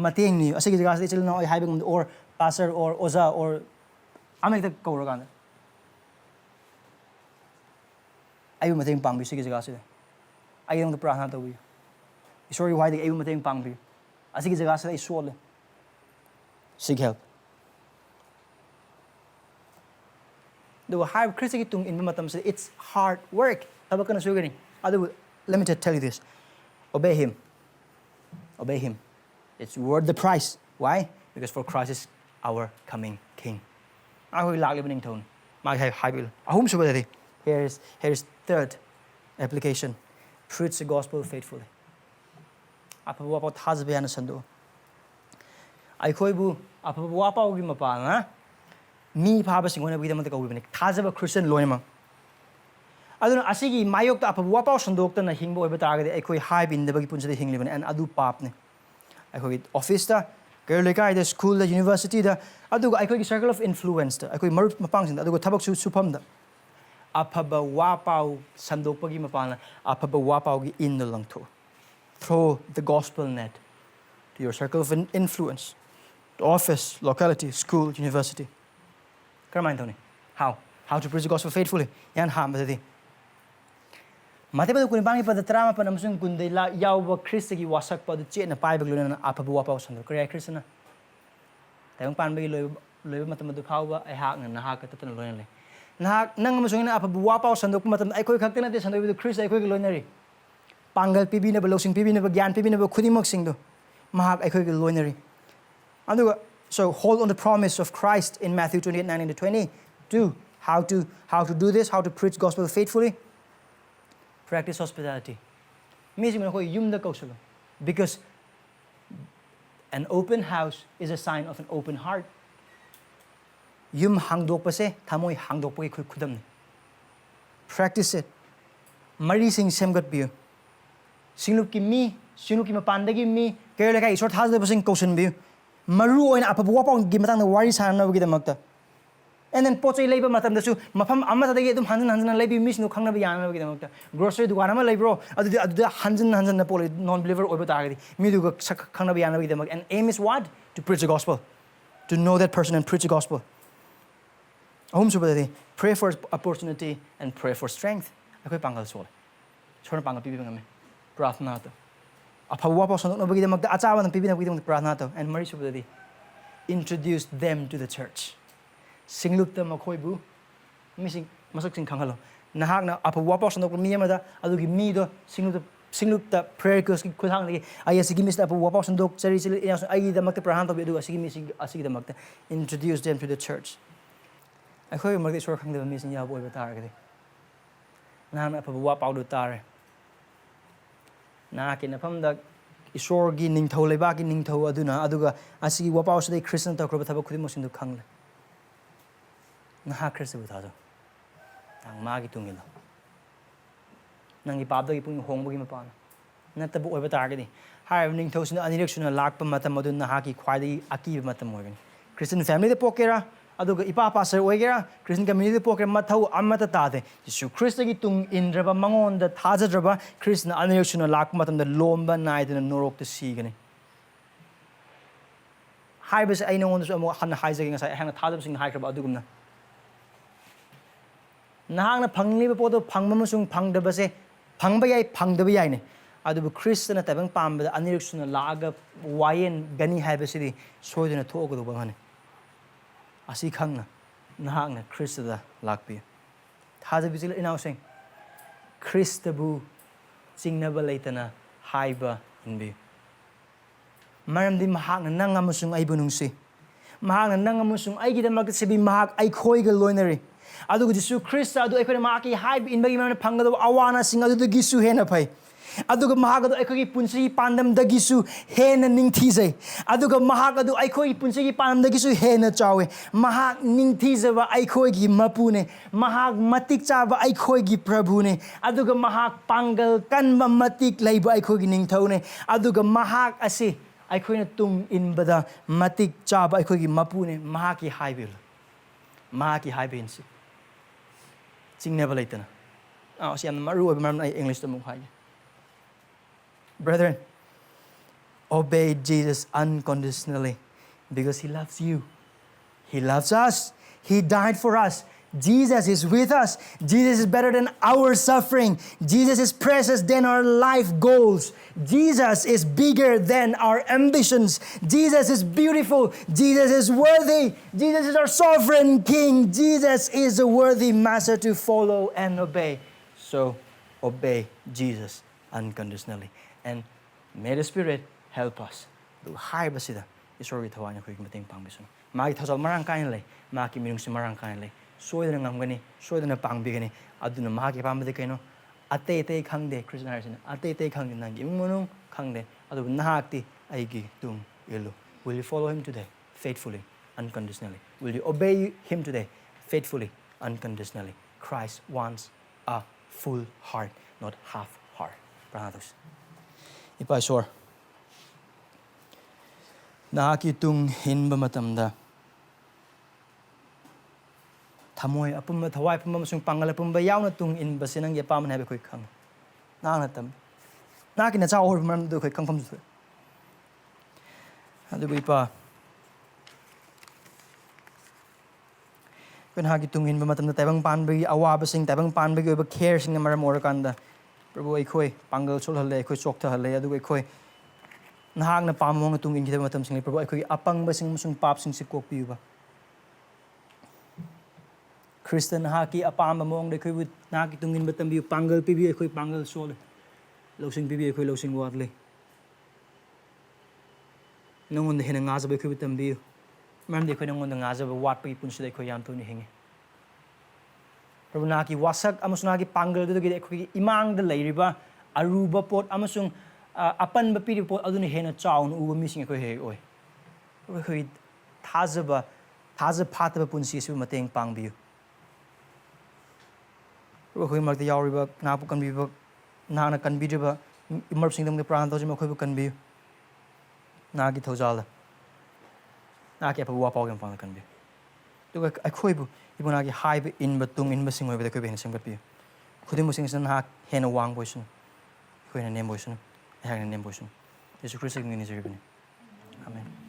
mateng ni asigi jaga sa chilna oi haibang or pastor or oza or amek ta kauragan ayu mateng pangbi sige jaga sa ayong ta prana tawi sorry why the ayu mateng pangbi asigi jaga sa isol seek help the high Khristagi tung in matam sa it's hard work tabak na sugani adu let me just tell you this obey him it's worth the price. Why? Because for Christ is our coming King. Here is third application. Preach the gospel faithfully. Apabuapaw thazbe ana sando. Aikhoibu apabuapaw gi mapa na mi phaba singona bidam ta kawibani thazaba Christian loima. Aduna asigi mayok ta apabuapaw sandok ta na hingbo oiba targade aikoi haib in the bagi punsa de hinglibani and adu pap ne. Aikoi office ta Kaya lekai da school da university da aduga aikoi circle of influence da aikoi marup mapang sin da aduga tabak su supam da apaba wapau sandok pagi mapana apaba wapau gi in lang tho. Throw the gospel net to your circle of influence, to office, locality, school, university. Karamain thoni. How to preach the gospel faithfully. Yan ham badadi. Mate ba kun bangi pada trama pa namsung kun de la yawa Khristagi wasak pa che na pai baglo na apabu wapau sandok kaya Kristna. Tayong pan bagi loy matam du khawa ai hak na ha ka tatan loy le. Na nang masung na apabu wapau sandok matam ai koi khakte na te sandok du Christ ai koi loy na ri. Pangal pibi na ba losing pibi na ba gyan pibi na ba khudimok sing do. Mahak ai koi loy na ri. Anduga so hold on the promise of Christ in Matthew 28:19-20. How to do this, how to preach gospel faithfully. Practice hospitality. Because an open house is a sign of an open heart. Yum hangdok pa se, tamoy hangdok pa kay kudam ni. Practice it. Mari sing semgat biyo. Sinlup ki mi, sinlup ki mapandagi mi, kaya lekay isort hazda pa sing kausan biyo. Maru oy na apabuwa pa ang gimatang na wari sana na wagida magta. And then pochoy labor matam dasu mapam amma tadagi dum hanjan labor miss no khangna ba yana wagida magta. Grocery dukan ma labro adu hanjan na pole non believer oy batagadi. Mi du khangna ba yana wagida mag. And aim is what? To preach the gospel. To know that person and preach the gospel. Ahum subadadi. Pray for opportunity and pray for strength. Akoy pangal sol. Chorna pangal pibi ngame. Prathna to. Apabuwa pa sanok na wagida magta achawa ng pibi na wagida magta prathna to. And Mari subadadi. Introduce them to the church. Singlup ta makoy mising masuk sing kanghalo nahak na apawa pa sanok mi amada adugi mi do singlup ta prayer ko ski khudang lagi ay sige mis apawa pa sanok sari sili ay da magta prahan to bi adu sige mising asige da magta introduce them to the church ay khoy magta sor khang da mising ya boy batar gadi na apawa pa do tare na kin pham da isor gi ning thau leba gi ning thau aduna aduga asigi wa pa so Christian ta kro thaba khudi mosin du khang Naha Christ butado. Ang magi tungilo. Nang ipabdo ipung hong bugi mapana. Natabu oy batagadi. Har ning thos na anirection na lakpa matam modun nahaki khwai aki matam mogen. Christian family de pokera aduga ipa pastor oigera Christian community de pokera mathau amata tade. Jisu Khristagi tung indraba mangon da thajadraba Christian anirection na lakpa matam da lomba naid na norok to sigani. Haiba sa ay nongon so amo han haizagi nga sa hang thadam sing haikraba adugumna. Nahang na pangli po to pangmamusung pangdaba se pangbayay pangdaba yay ne adu Christ na tabang pamba aniriksun na laga wayen gani haiba sidi soy na to ogo bangane asi khang na nahang na Christ da lakpi thaja bijil inaw sing Christ bu chingnaba leitana haiba inbi maram di mahak na nangamusung ay bunungsi mahak na nangamusung ay gidamag sabi mahak ay khoi ga loinari Adu Jisu Khrista adu ekoi Mahakki haiba inbagi mana phangado awana sing adu gisu hena pai adu mahagado ekoi punsi pandam da gisu hena ningthizai adu mahagado ekoi punsi pandam da gisu hena chawe mahak ningthizaba ekoi gi mapune mahak matik chaba ekoi gi prabhune adu mahak pangal kanba matik leiba ekoi gi ningthaune adu mahak ase ekoi na tung inbada matik chaba ekoi gi mapune Mahakki haibil Mahakki haibinsi chingnaba leitana siam maru maram English to mukhai Brethren, obey Jesus unconditionally because He loves you. He loves us. He died for us. Jesus is with us. Jesus is better than our suffering. Jesus is precious than our life goals. Jesus is bigger than our ambitions. Jesus is beautiful. Jesus is worthy. Jesus is our sovereign King. Jesus is a worthy master to follow and obey. So, obey Jesus unconditionally. And may the Spirit help us. Do high basida. Isorgi thawanya ko mating pangbisun. Magi thasal marang kain lay. Maki minung si marang kain lay. Soy na ngamgani, soy na pangbigani. Aduna Mahakki pambade kaino. Ate khangde Christian Harrison. Ate khangde nangi munung khangde. Adu nahakti aigi tung ilu. Will you follow Him today faithfully, unconditionally? Will you obey Him today faithfully, unconditionally? Christ wants a full heart, not half heart. Pranatos. Ipaisor. Nahaki tung hinba matamda. Thamoy apumba thawai pumba masung pangal apumba yauna tung inbasinang yapaman habe koi khang. Nang natam. Naki na chaw hor man do koi khang pham su. Adu ipa. Kun hagi tung hinba matamda taibang panbagi awa basing taibang panbagi oba care sing maram orakanda. Prabhu aikoi pangal chol halle aikoi chok tha halle adu aikoi nahang na pamong tung in kita matam sing Prabhu aikoi apang basing musung pap sing sikok piuba. Christian nahaki apam mong de koi nahaki tung in matam biu pangal pibi aikoi pangal chol. Losing pibi aikoi losing watle. Nungun de hina ngaza aikoi matam biu. Maram de aikoi nungun de ngaza wat pi pun sida aikoi yam tu ni hingi. Prabhu naki wasak amasung naki pangal do gide aikoi imang de leiriba aruba pot amasung apan ba piri pot aduna hena chaun uba mising aikoi he oi. Aikoi thazaba phataba punsi su mateng pangbiu. Aikoi magda yauriba ngapu kanbiba nana kanbiba imarp singdam de pran tawjima aikoi bu kanbiu. Nagi thojala. Naki apa wa pawgam pang kanbiu. Tu aikoi bu ibu nagi haiba tung inbasing oi ba aikoi ben singbat biu. Khudim musing san ha hena wang boisun. Aikoi na nem boisun. Jisu Khristagi ingani. Amen.